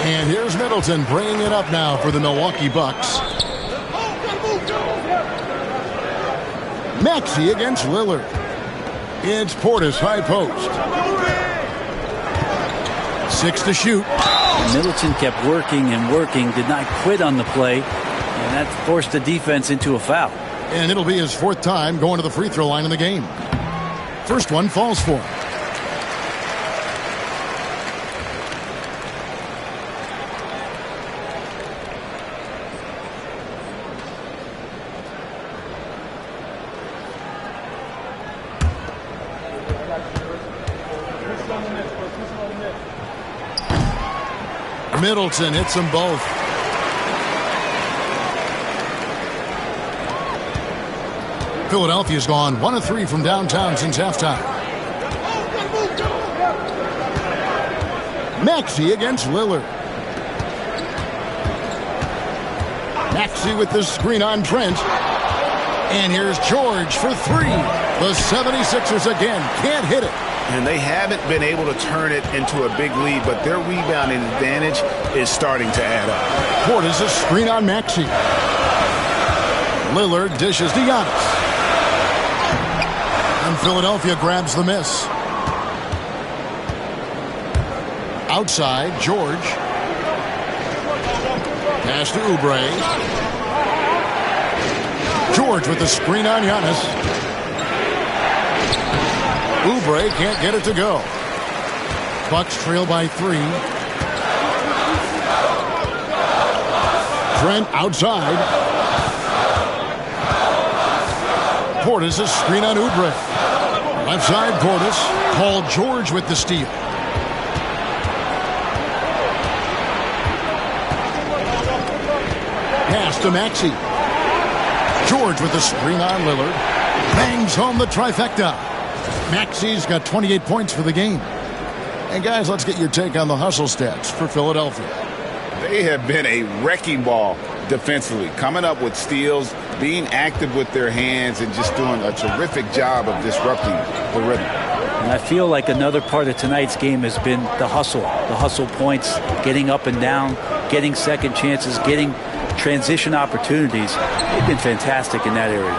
And here's Middleton bringing it up now for the Milwaukee Bucks. Maxey against Lillard. It's Portis, high post. 6 to shoot. Middleton kept working and working, did not quit on the play, and that forced the defense into a foul. And it'll be his 4th time going to the free throw line in the game. First one falls for him. Middleton hits them both. Philadelphia's gone 1 of 3 from downtown since halftime. Maxey against Lillard. Maxey with the screen on Trent. And here's George for 3. The 76ers again can't hit it. And they haven't been able to turn it into a big lead, but their rebounding advantage is starting to add up. Portis a screen on Maxey. Lillard dishes to Giannis. And Philadelphia grabs the miss. Outside, George. Pass to Oubre. George with the screen on Giannis. Oubre can't get it to go. Bucks trail by 3. Trent outside. Portis a screen on Oubre. Left side, Portis. Paul George with the steal. Pass to Maxey. George with the screen on Lillard. Bangs home the trifecta. Maxey's got 28 points for the game. And guys, let's get your take on the hustle stats for Philadelphia. They have been a wrecking ball defensively, coming up with steals, being active with their hands, and just doing a terrific job of disrupting the rhythm. And I feel like another part of tonight's game has been the hustle points, getting up and down, getting second chances, getting transition opportunities. They've been fantastic in that area.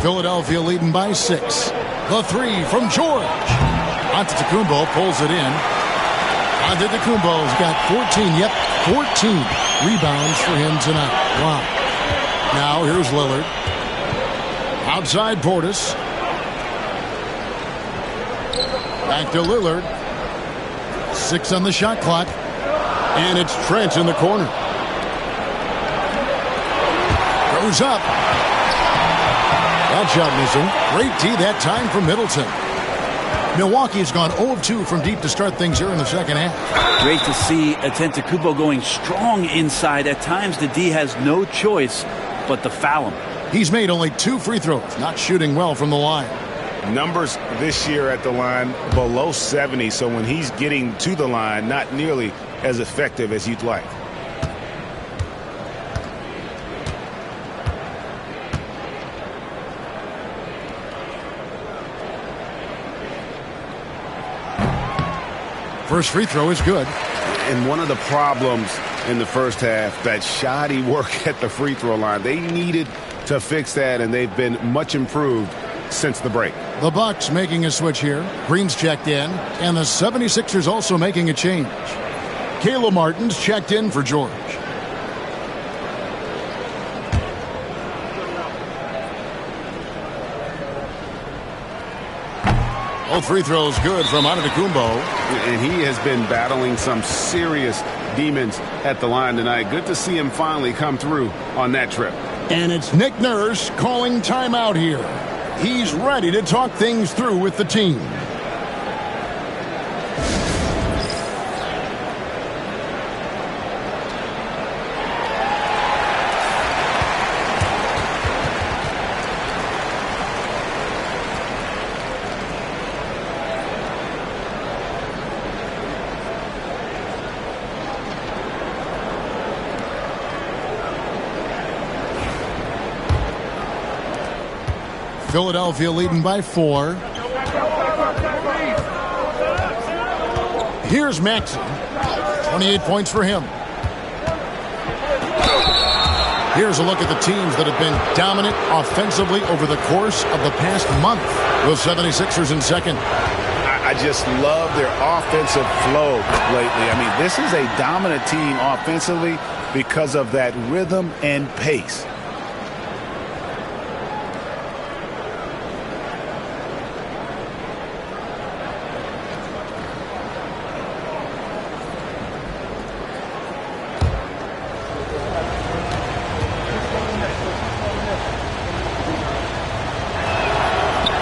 Philadelphia leading by 6. The 3 from George. Antetokounmpo pulls it in. Antetokounmpo's got 14. Yep, 14 rebounds for him tonight. Wow. Now here's Lillard. Outside Portis. Back to Lillard. 6 on the shot clock. And it's Trent in the corner. Goes up. That shot missing. Great D that time from Middleton. Milwaukee's gone 0 of 2 from deep to start things here in the second half. Great to see Antetokounmpo going strong inside. At times the D has no choice but to foul him. He's made only 2 free throws, not shooting well from the line. Numbers this year at the line below 70, so when he's getting to the line, not nearly as effective as you'd like. First free throw is good. And one of the problems in the first half, that shoddy work at the free throw line. They needed to fix that, and they've been much improved since the break. The Bucks making a switch here. Green's checked in, and the 76ers also making a change. Caleb Martin's checked in for George. Both free throws good from Antetokounmpo. And he has been battling some serious demons at the line tonight. Good to see him finally come through on that trip. And it's Nick Nurse calling timeout here. He's ready to talk things through with the team. Philadelphia leading by 4. Here's Maxey. 28 points for him. Here's a look at the teams that have been dominant offensively over the course of the past month. The 76ers in second. I just love their offensive flow lately. I mean, this is a dominant team offensively because of that rhythm and pace.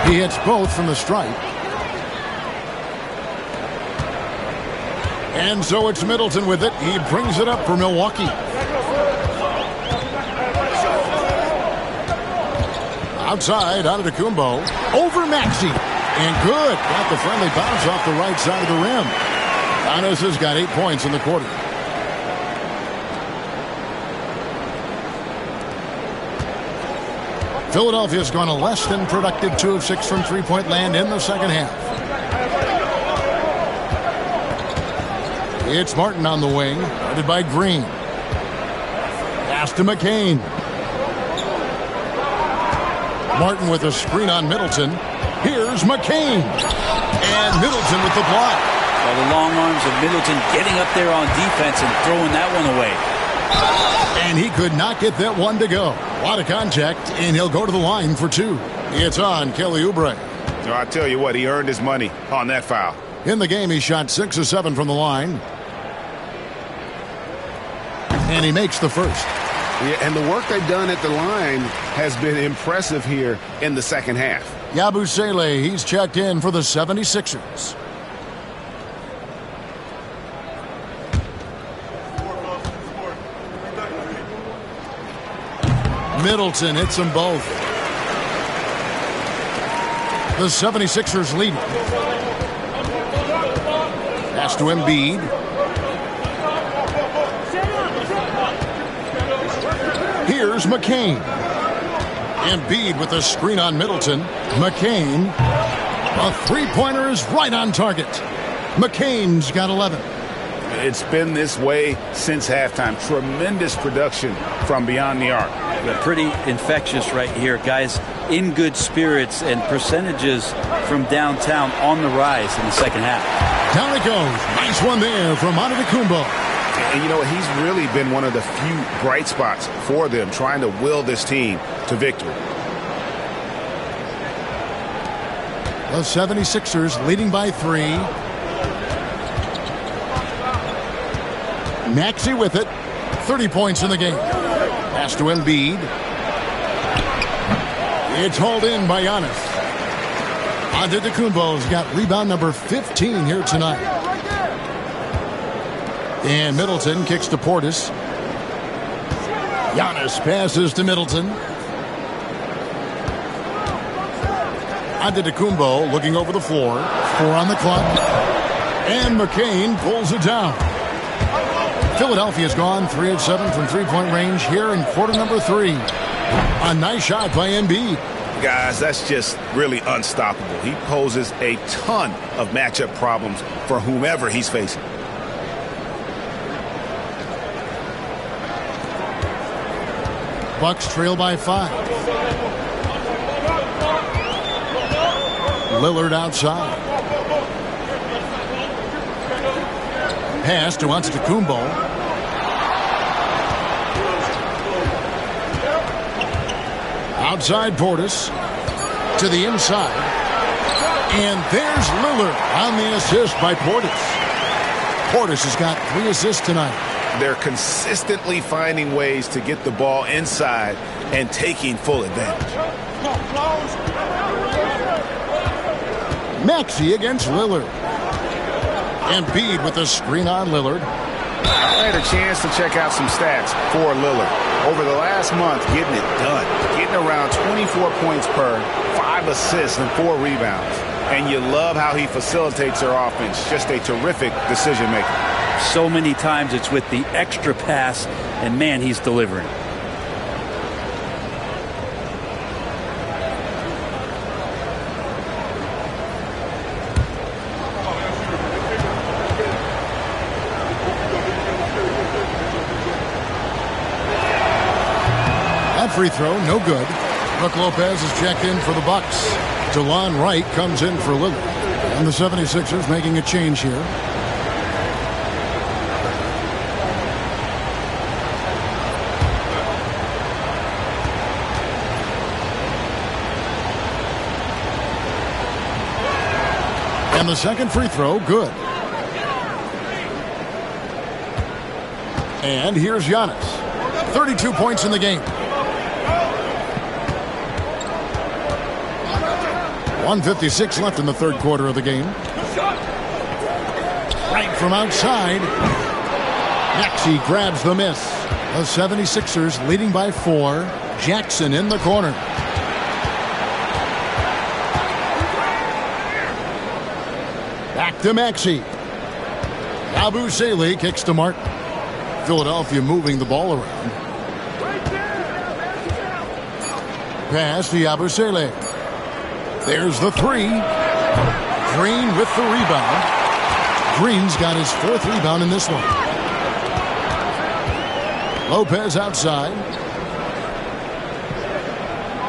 He hits both from the stripe. And so it's Middleton with it. He brings it up for Milwaukee. Outside, Antetokounmpo. Over Maxey. And good. Got the friendly bounce off the right side of the rim. Giannis has got 8 points in the quarter. Philadelphia's gone a less than productive 2 of 6 from three-point land in the second half. It's Martin on the wing, guarded by Green. Pass to McCain. Martin with a screen on Middleton. Here's McCain. And Middleton with the block. Well, the long arms of Middleton getting up there on defense and throwing that one away. And he could not get that one to go. A lot of contact, and he'll go to the line for 2. It's on Kelly Oubre. I tell you what, he earned his money on that foul. In the game, he shot 6 of 7 from the line. And he makes the first. Yeah, and the work they've done at the line has been impressive here in the second half. Yabusele, he's checked in for the 76ers. Middleton hits them both. The 76ers lead. Pass to Embiid. Here's McCain. Embiid with a screen on Middleton. McCain. A three-pointer is right on target. McCain's got 11. It's been this way since halftime. Tremendous production from beyond the arc. They're pretty infectious right here. Guys in good spirits and percentages from downtown on the rise in the second half. Down it goes. Nice one there from Antetokounmpo. And you know, he's really been one of the few bright spots for them, trying to will this team to victory. The 76ers leading by 3. Maxey with it. 30 points in the game. Pass to Embiid. It's hauled in by Giannis. Antetokounmpo's got rebound number 15 here tonight. And Middleton kicks to Portis. Giannis passes to Middleton. Antetokounmpo looking over the floor. 4 on the clock. And McCain pulls it down. Philadelphia's gone 3 of 7 from three-point range here in quarter number 3. A nice shot by Embiid. Guys, that's just really unstoppable. He poses a ton of matchup problems for whomever he's facing. Bucks trail by 5. Lillard outside. Pass to Antetokounmpo. Outside Portis. To the inside. And there's Lillard on the assist by Portis. Portis has got 3 assists tonight. They're consistently finding ways to get the ball inside and taking full advantage. Maxey against Lillard. Embiid with a screen on Lillard. I had a chance to check out some stats for Lillard. Over the last month, getting it done. Getting around 24 points per, 5 assists, and 4 rebounds. And you love how he facilitates their offense. Just a terrific decision maker. So many times it's with the extra pass, and man, he's delivering. That free throw, no good. Brook Lopez is checked in for the Bucks. DeLon Wright comes in for Lillard. And the 76ers making a change here. And the second free throw, good. And here's Giannis. 32 points in the game. 1:56 left in the third quarter of the game. Right from outside. Maxey grabs the miss. The 76ers leading by 4. Jackson in the corner. Back to Maxey. Abu Saleh kicks to Martin. Philadelphia moving the ball around. Pass to Abu Saleh. There's the 3. Green with the rebound. Green's got his 4th rebound in this one. Lopez outside.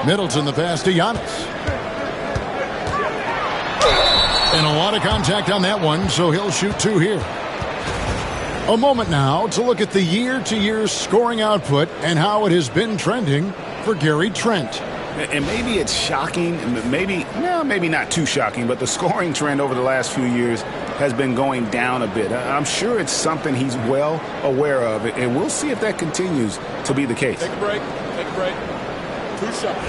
Middleton the pass to Giannis. And a lot of contact on that one, so he'll shoot 2 here. A moment now to look at the year-to-year scoring output and how it has been trending for Gary Trent. And maybe it's shocking, maybe not too shocking, but the scoring trend over the last few years has been going down a bit. I'm sure it's something he's well aware of, and we'll see if that continues to be the case. Take a break. 2 shots.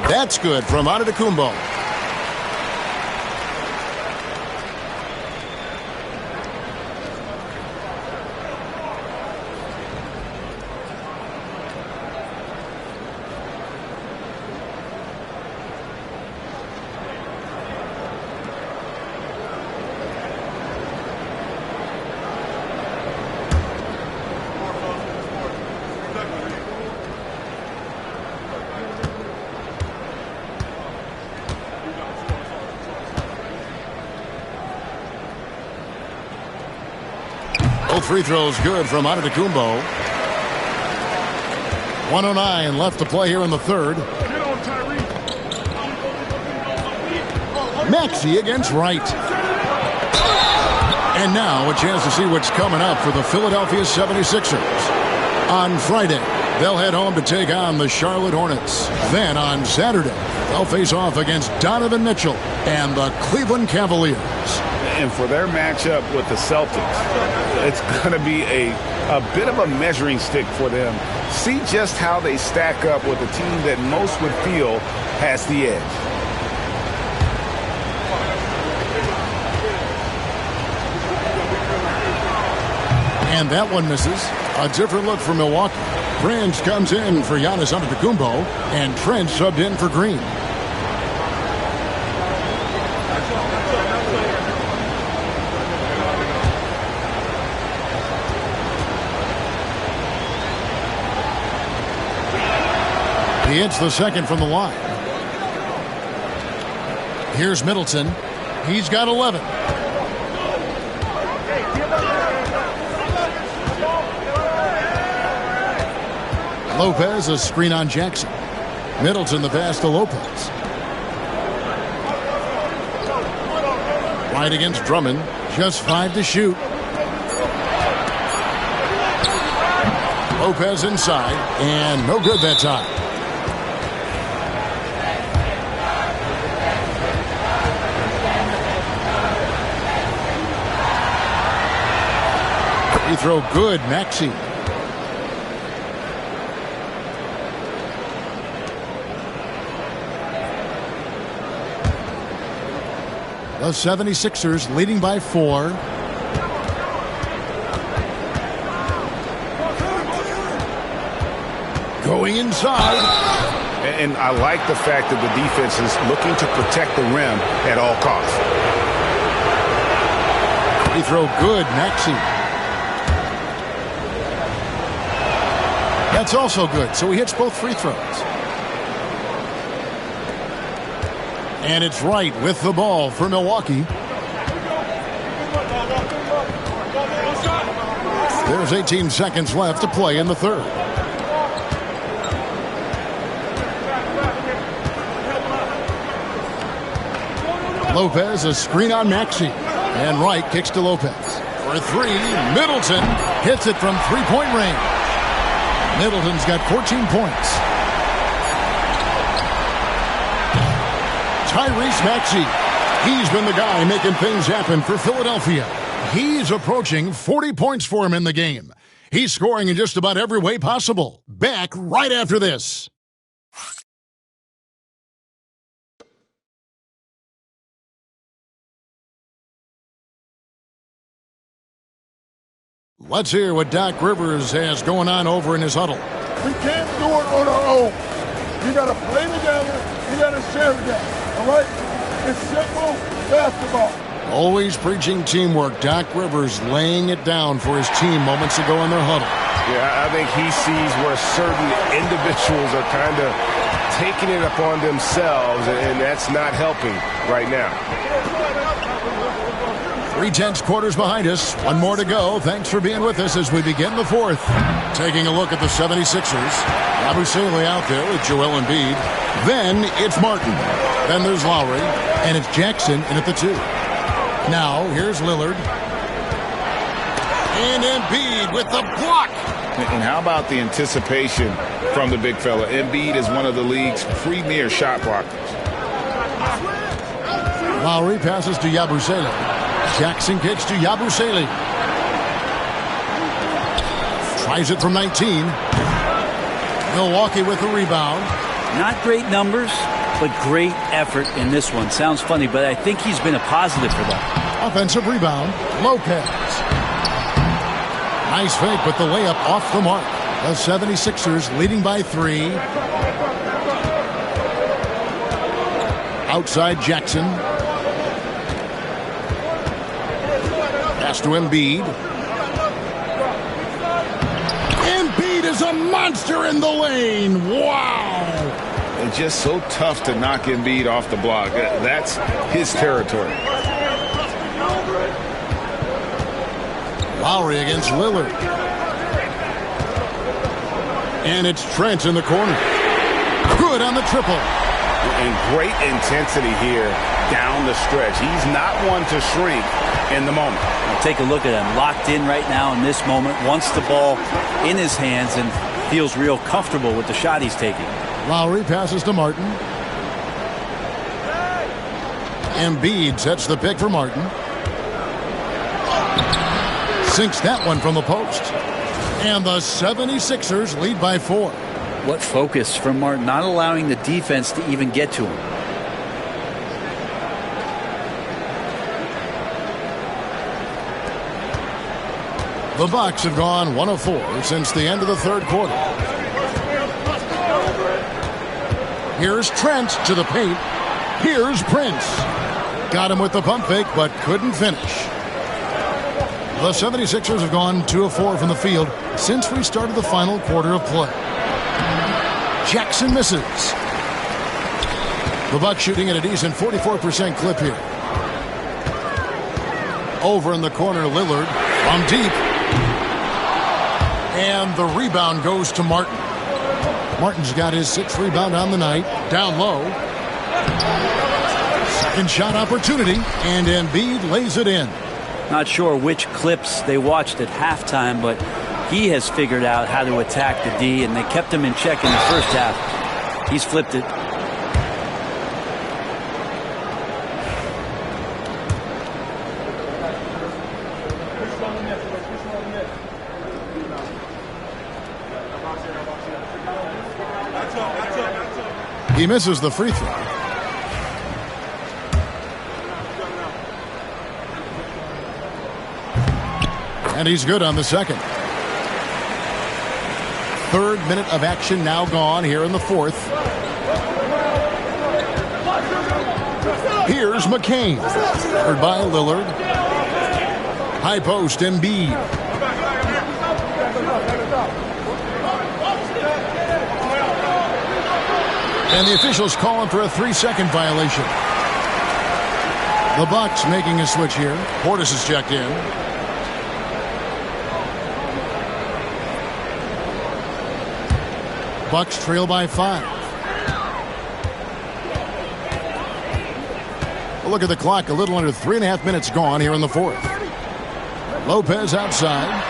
That's good from Antetokounmpo. Both free throws good from Antetokounmpo. 1:09 left to play here in the third. Maxey against Wright. And now a chance to see what's coming up for the Philadelphia 76ers. On Friday, they'll head home to take on the Charlotte Hornets. Then on Saturday, they'll face off against Donovan Mitchell and the Cleveland Cavaliers. And for their matchup with the Celtics, it's going to be a bit of a measuring stick for them. See just how they stack up with a team that most would feel has the edge. And that one misses. A different look for Milwaukee. Prince comes in for Giannis Antetokounmpo, and Trent subbed in for Green. He hits the second from the line. Here's Middleton. He's got 11. Lopez, a screen on Jackson. Middleton the pass to Lopez. Right against Drummond. Just 5 to shoot. Lopez inside, and no good that time. Free throw good, Maxey. The 76ers leading by 4. Going inside. And I like the fact that the defense is looking to protect the rim at all costs. Free throw good, Maxey. That's also good, so he hits both free throws. And it's Wright with the ball for Milwaukee. There's 18 seconds left to play in the third. Lopez, a screen on Maxey. And Wright kicks to Lopez. For 3, Middleton hits it from three-point range. Middleton's got 14 points. Tyrese Maxey. He's been the guy making things happen for Philadelphia. He's approaching 40 points for him in the game. He's scoring in just about every way possible. Back right after this. Let's hear what Doc Rivers has going on over in his huddle. We can't do it on our own. You got to play together. You got to share together. All right? It's simple basketball. Always preaching teamwork. Doc Rivers laying it down for his team moments ago in their huddle. Yeah, I think he sees where certain individuals are kind of taking it upon themselves, and that's not helping right now. 3/10 quarters behind us. One more to go. Thanks for being with us as we begin the fourth. Taking a look at the 76ers. Yabusele out there with Joel Embiid. Then it's Martin. Then there's Lowry. And it's Jackson in at the 2. Now, here's Lillard. And Embiid with the block. And how about the anticipation from the big fella? Embiid is one of the league's premier shot blockers. Lowry passes to Yabusele. Jackson kicks to Yabusele. Tries it from 19. Milwaukee with the rebound. Not great numbers, but great effort in this one. Sounds funny, but I think he's been a positive for them. Offensive rebound. Lopez. Nice fake, but the layup off the mark. The 76ers leading by 3. Outside Jackson. Pass to Embiid. Embiid is a monster in the lane. Wow. It's just so tough to knock Embiid off the block. That's his territory. Lowry against Lillard. And it's Trent in the corner. Good on the triple. And great intensity here down the stretch. He's not one to shrink in the moment. Now take a look at him. Locked in right now in this moment. Wants the ball in his hands and feels real comfortable with the shot he's taking. Lowry passes to Martin. Embiid sets the pick for Martin. Sinks that one from the post. And the 76ers lead by 4. What focus from Martin, not allowing the defense to even get to him. The Bucks have gone 1 of 4 since the end of the third quarter. Here's Trent to the paint. Here's Prince. Got him with the pump fake, but couldn't finish. The 76ers have gone 2 of 4 from the field since we started the final quarter of play. Jackson misses. The Bucks shooting at a decent 44% clip here. Over in the corner, Lillard from deep. And the rebound goes to Martin. Martin's got his 6th rebound on the night. Down low. Second shot opportunity, and Embiid lays it in. Not sure which clips they watched at halftime, but he has figured out how to attack the D, and they kept him in check in the first half. He's flipped it. He misses the free throw. And he's good on the second. 3rd minute of action now gone here in the 4th. Here's McCain. Covered by Lillard. High post, Embiid. And the officials calling for a 3-second violation. The Bucks making a switch here. Portis is checked in. Bucks trail by 5. Look at the clock. A little under 3.5 minutes gone here in the 4th. Lopez outside.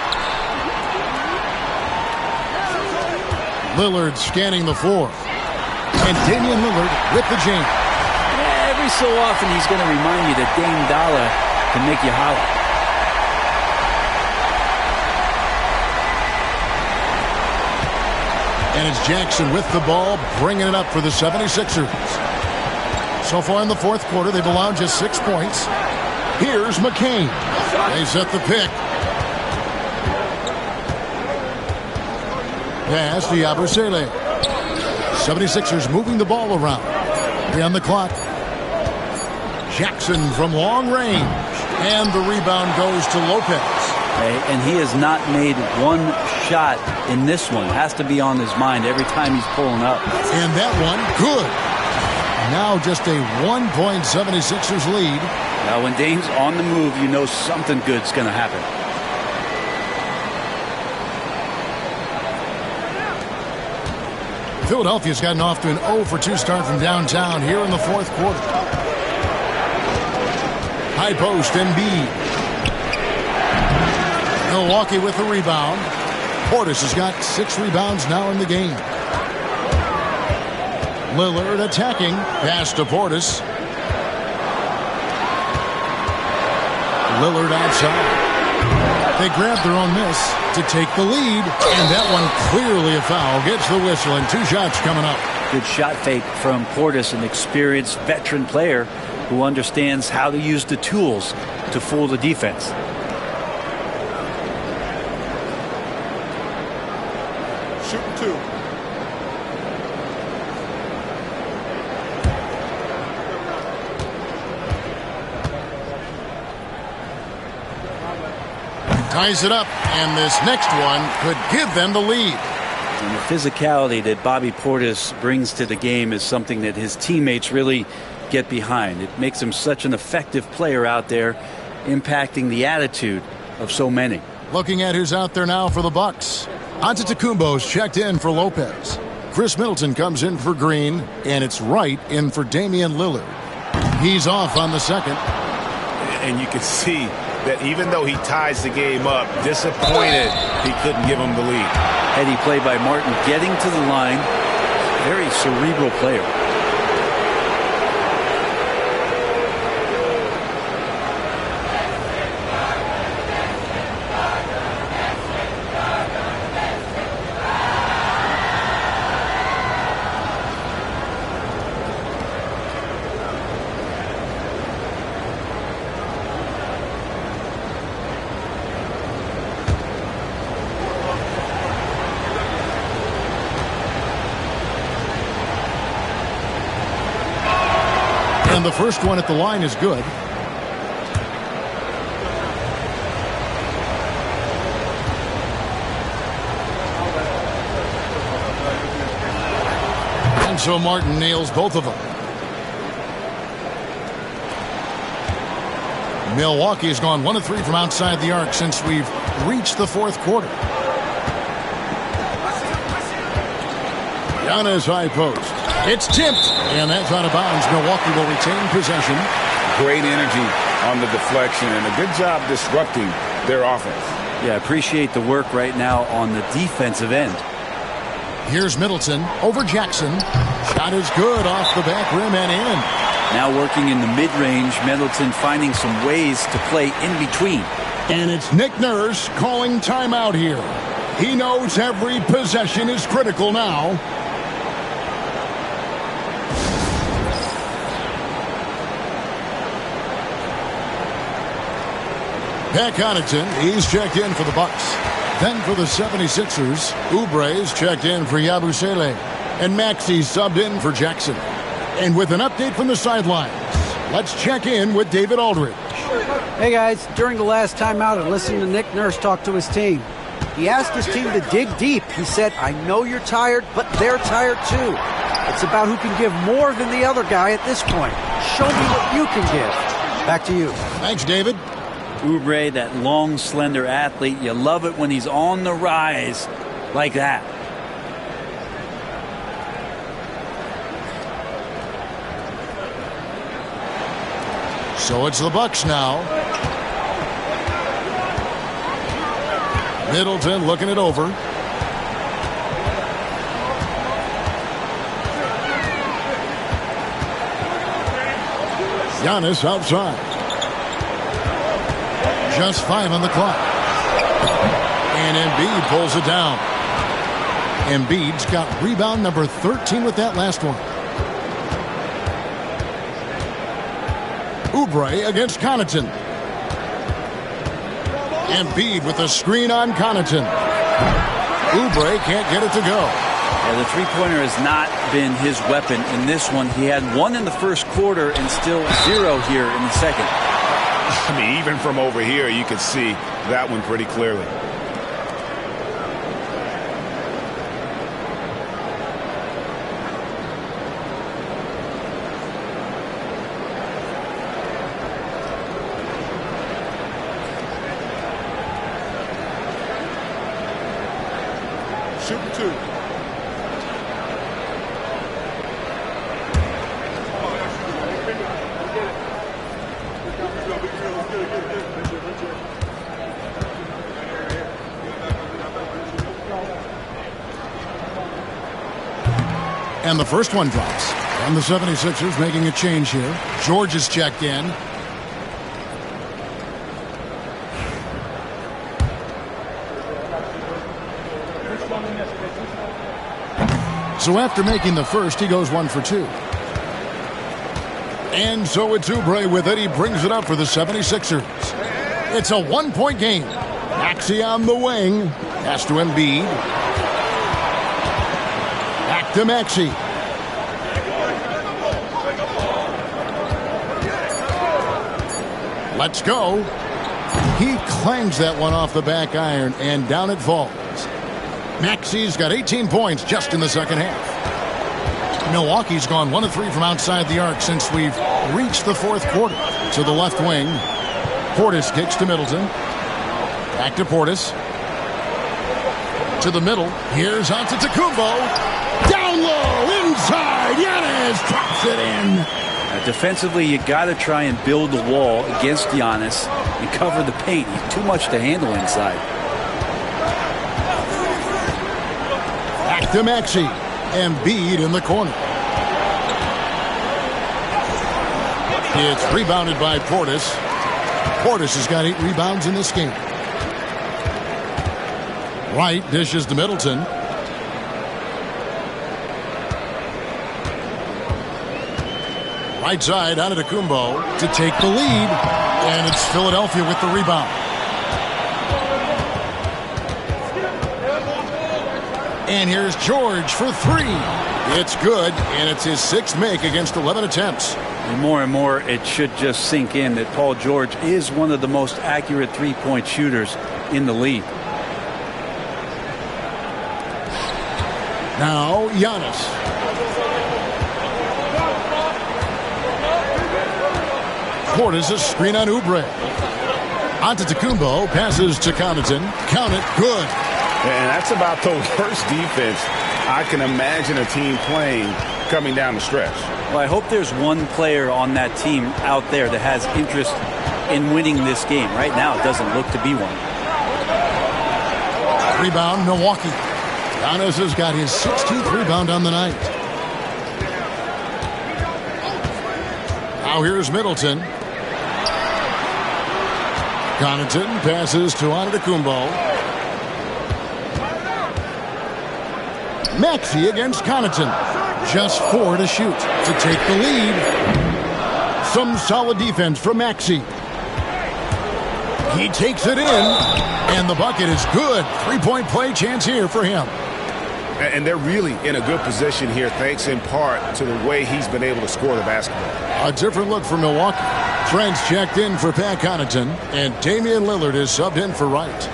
Lillard scanning the floor. And Damian Lillard with the jam. Yeah, every so often he's going to remind you that Dame Dollar can make you holler. And it's Jackson with the ball, bringing it up for the 76ers. So far in the 4th quarter, they've allowed just 6 points. Here's McCain. They set the pick. Pass to Yabusele. 76ers moving the ball around. 3 on the clock. Jackson from long range. And the rebound goes to Lopez. And he has not made one shot in this one. Has to be on his mind every time he's pulling up. And that one, good. Now just a 1-point 76ers lead. Now when Dame's on the move, you know something good's going to happen. Philadelphia's gotten off to an 0-for-2 start from downtown here in the fourth quarter. High post, Embiid. Milwaukee with the rebound. Portis has got 6 rebounds now in the game. Lillard attacking. Pass to Portis. Lillard outside. They grab their own miss to take the lead. And that one clearly a foul. Gets the whistle and 2 shots coming up. Good shot fake from Portis, an experienced veteran player who understands how to use the tools to fool the defense. Shooting 2. Ties it up, and this next one could give them the lead. And the physicality that Bobby Portis brings to the game is something that his teammates really get behind. It makes him such an effective player out there, impacting the attitude of so many. Looking at who's out there now for the Bucks. Antetokounmpo's checked in for Lopez. Chris Middleton comes in for Green, and it's Wright in for Damian Lillard. He's off on the second. And you can see that even though he ties the game up, disappointed he couldn't give him the lead. Heady play by Martin, getting to the line. Very cerebral player. And the first one at the line is good. And so Martin nails both of them. Milwaukee's gone 1 of 3 from outside the arc since we've reached the fourth quarter. Giannis high post. It's tipped, and that's out of bounds. Milwaukee will retain possession. Great energy on the deflection, and a good job disrupting their offense. Yeah, appreciate the work right now on the defensive end. Here's Middleton over Jackson. Shot is good off the back rim and in. Now working in the mid-range, Middleton finding some ways to play in between. And it's Nick Nurse calling timeout here. He knows every possession is critical now. Pat Connaughton, he's checked in for the Bucks. Then for the 76ers, Oubre's checked in for Yabusele. And Maxey subbed in for Jackson. And with an update from the sidelines, let's check in with David Aldridge. Hey guys, during the last timeout I listened to Nick Nurse talk to his team. He asked his team to dig deep. He said, I know you're tired, but they're tired too. It's about who can give more than the other guy at this point. Show me what you can give. Back to you. Thanks, David. Oubre, that long, slender athlete, you love it when he's on the rise like that. So it's the Bucks now. Middleton looking it over. Giannis outside. Just 5 on the clock. And Embiid pulls it down. Embiid's got rebound number 13 with that last one. Oubre against Connaughton. Embiid with a screen on Connaughton. Oubre can't get it to go. Yeah, the three-pointer has not been his weapon in this one. He had one in the first quarter and still 0 here in the second. I mean, even from over here, you can see that one pretty clearly. Shooting 2. And the first one drops. And the 76ers making a change here. George is checked in. So after making the first, he goes 1 for 2. And so it's Oubre with it. He brings it up for the 76ers. It's a 1-point game. Maxey on the wing. Pass to Embiid. Back to Maxey. Let's go. He clangs that one off the back iron, and down it falls. Maxey's got 18 points just in the second half. Milwaukee's gone 1 of 3 from outside the arc since we've reached the fourth quarter. To the left wing. Portis kicks to Middleton. Back to Portis. To the middle. Here's Antetokounmpo. Down low. Inside. Giannis drops it in. Defensively, you got to try and build the wall against Giannis and cover the paint. He's too much to handle inside. Back to Maxey. Embiid in the corner. It's rebounded by Portis. Portis has got 8 rebounds in this game. Wright dishes to Middleton. Right side, Antetokounmpo to take the lead. And it's Philadelphia with the rebound. And here's George for 3. It's good, and it's his 6th make against 11 attempts. And more, it should just sink in that Paul George is one of the most accurate three-point shooters in the league. Now, Giannis. Portis a screen on Oubre. Antetokounmpo passes to Connaughton. Count it, good. And that's about the worst defense I can imagine a team playing coming down the stretch. Well, I hope there's one player on that team out there that has interest in winning this game. Right now, it doesn't look to be one. Rebound, Milwaukee. Giannis has got his 16th rebound on the night. Now here's Middleton. Connaughton passes to Antetokounmpo. Maxey against Connaughton. Just 4 to shoot to take the lead. Some solid defense from Maxey. He takes it in, and the bucket is good. 3-point play chance here for him. And they're really in a good position here, thanks in part to the way he's been able to score the basketball. A different look for Milwaukee. Trent's checked in for Pat Connaughton, and Damian Lillard is subbed in for Wright.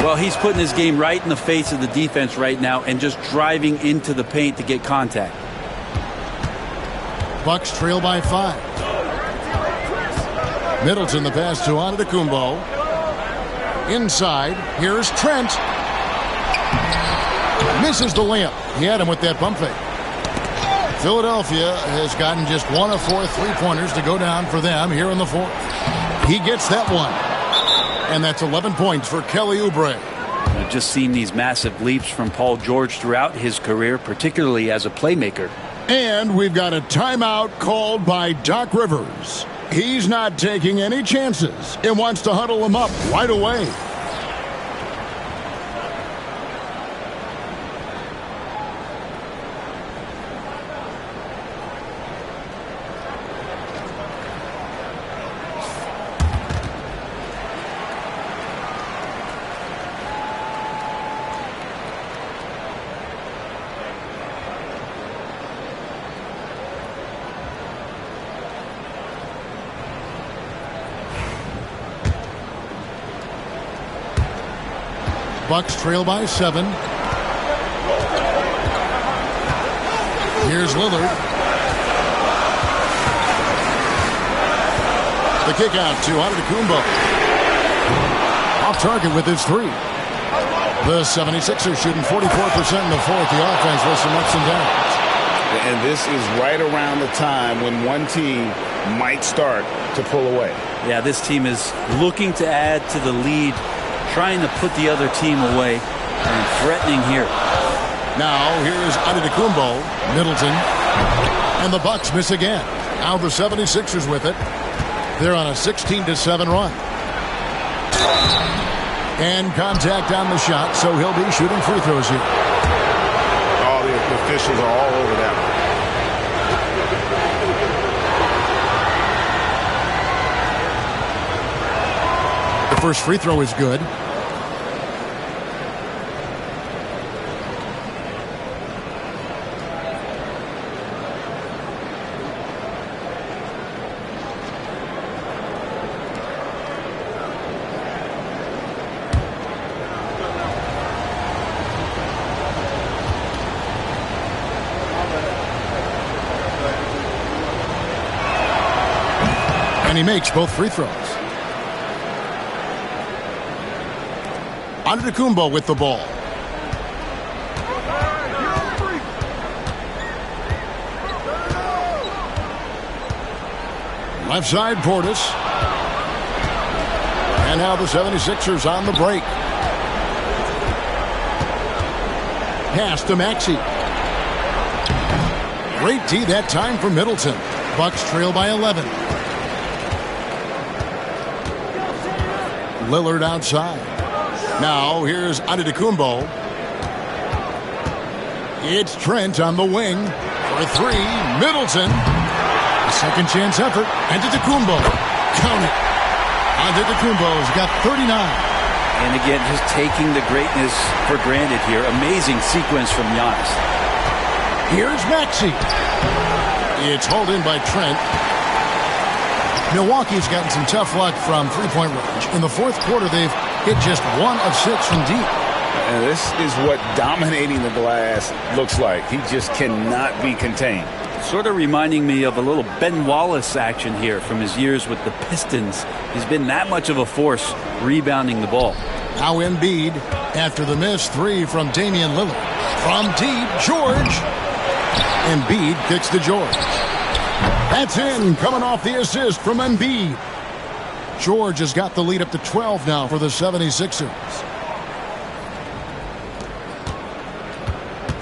Well, he's putting his game right in the face of the defense right now and just driving into the paint to get contact. Bucks trail by 5. Middleton the pass to Antetokounmpo. Inside, here's Trent. Misses the layup. He had him with that pump fake. Philadelphia has gotten just 1 of 4 3-pointers to go down for them here in the fourth. He gets that one. And that's 11 points for Kelly Oubre. I've just seen these massive leaps from Paul George throughout his career, particularly as a playmaker. And we've got a timeout called by Doc Rivers. He's not taking any chances and wants to huddle him up right away. Bucks trail by 7. Here's Lillard. The kick out to Antetokounmpo. Off target with his 3. The 76ers shooting 44% in the fourth. The offense with some ups and downs. And this is right around the time when one team might start to pull away. Yeah, this team is looking to add to the lead, trying to put the other team away, and threatening here. Now here's Antetokounmpo, Middleton, and the Bucks miss again. Now the 76ers with it. They're on a 16-7 run. And contact on the shot, so he'll be shooting free throws here. All the officials are all over that one. The first free throw is good. And he makes both free throws. Antetokounmpo with the ball. Left side, Portis. And now the 76ers on the break. Pass to Maxey. Great D that time for Middleton. Bucks trail by 11. Lillard outside. Now here's Antetokounmpo. It's Trent on the wing for 3. Middleton. A second chance effort. Antetokounmpo. Count it. Antetokounmpo's got 39. And again, just taking the greatness for granted here. Amazing sequence from Giannis. Here's Maxey. It's hauled in by Trent. Milwaukee's gotten some tough luck from three-point range. In the fourth quarter, they've hit just 1 of 6 from deep. And this is what dominating the glass looks like. He just cannot be contained. Sort of reminding me of a little Ben Wallace action here from his years with the Pistons. He's been that much of a force rebounding the ball. Now Embiid after the missed 3 from Damian Lillard. From deep, George. Embiid kicks to George. That's in, coming off the assist from Embiid. George has got the lead up to 12 now for the 76ers.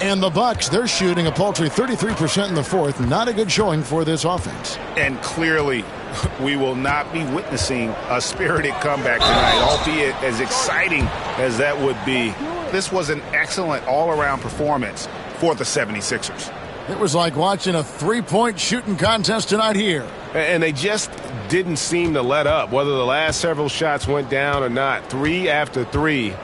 And the Bucks, they're shooting a paltry 33% in the fourth. Not a good showing for this offense. And clearly, we will not be witnessing a spirited comeback tonight, albeit as exciting as that would be. This was an excellent all-around performance for the 76ers. It was like watching a three-point shooting contest tonight here. And they just didn't seem to let up, whether the last several shots went down or not. 3 after 3,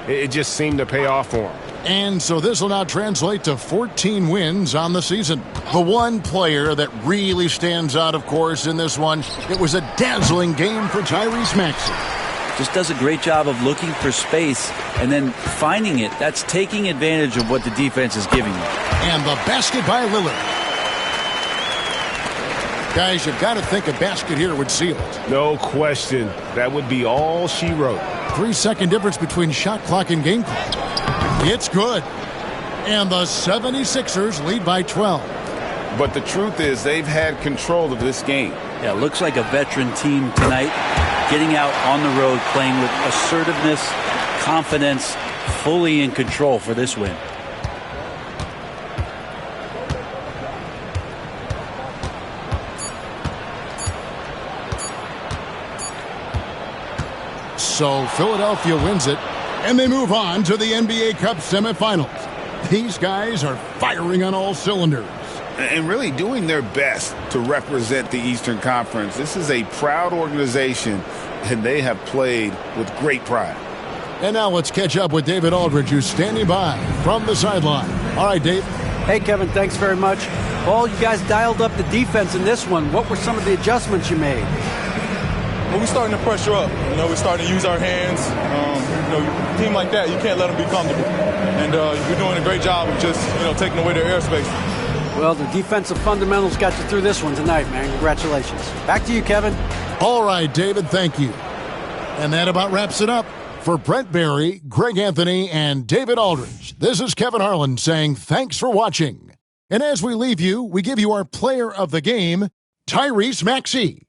it just seemed to pay off for them. And so this will now translate to 14 wins on the season. The one player that really stands out, of course, in this one, it was a dazzling game for Tyrese Maxey. Just does a great job of looking for space and then finding it. That's taking advantage of what the defense is giving you. And the basket by Lillard. Guys, you've got to think a basket here would seal it. No question. That would be all she wrote. 3-second difference between shot clock and game clock. It's good. And the 76ers lead by 12. But the truth is they've had control of this game. Yeah, looks like a veteran team tonight. Getting out on the road, playing with assertiveness, confidence, fully in control for this win. So Philadelphia wins it, and they move on to the NBA Cup semifinals. These guys are firing on all cylinders. And really doing their best to represent the Eastern Conference. This is a proud organization, and they have played with great pride. And now let's catch up with David Aldridge, who's standing by from the sideline. All right, Dave. Hey, Kevin, thanks very much. Paul, you guys dialed up the defense in this one. What were some of the adjustments you made? But we're starting to pressure up. We're starting to use our hands. A team like that, you can't let them be comfortable. And you're doing a great job of just, taking away their airspace. Well, the defensive fundamentals got you through this one tonight, man. Congratulations. Back to you, Kevin. All right, David, thank you. And that about wraps it up. For Brent Barry, Greg Anthony, and David Aldridge, this is Kevin Harlan saying thanks for watching. And as we leave you, we give you our player of the game, Tyrese Maxey.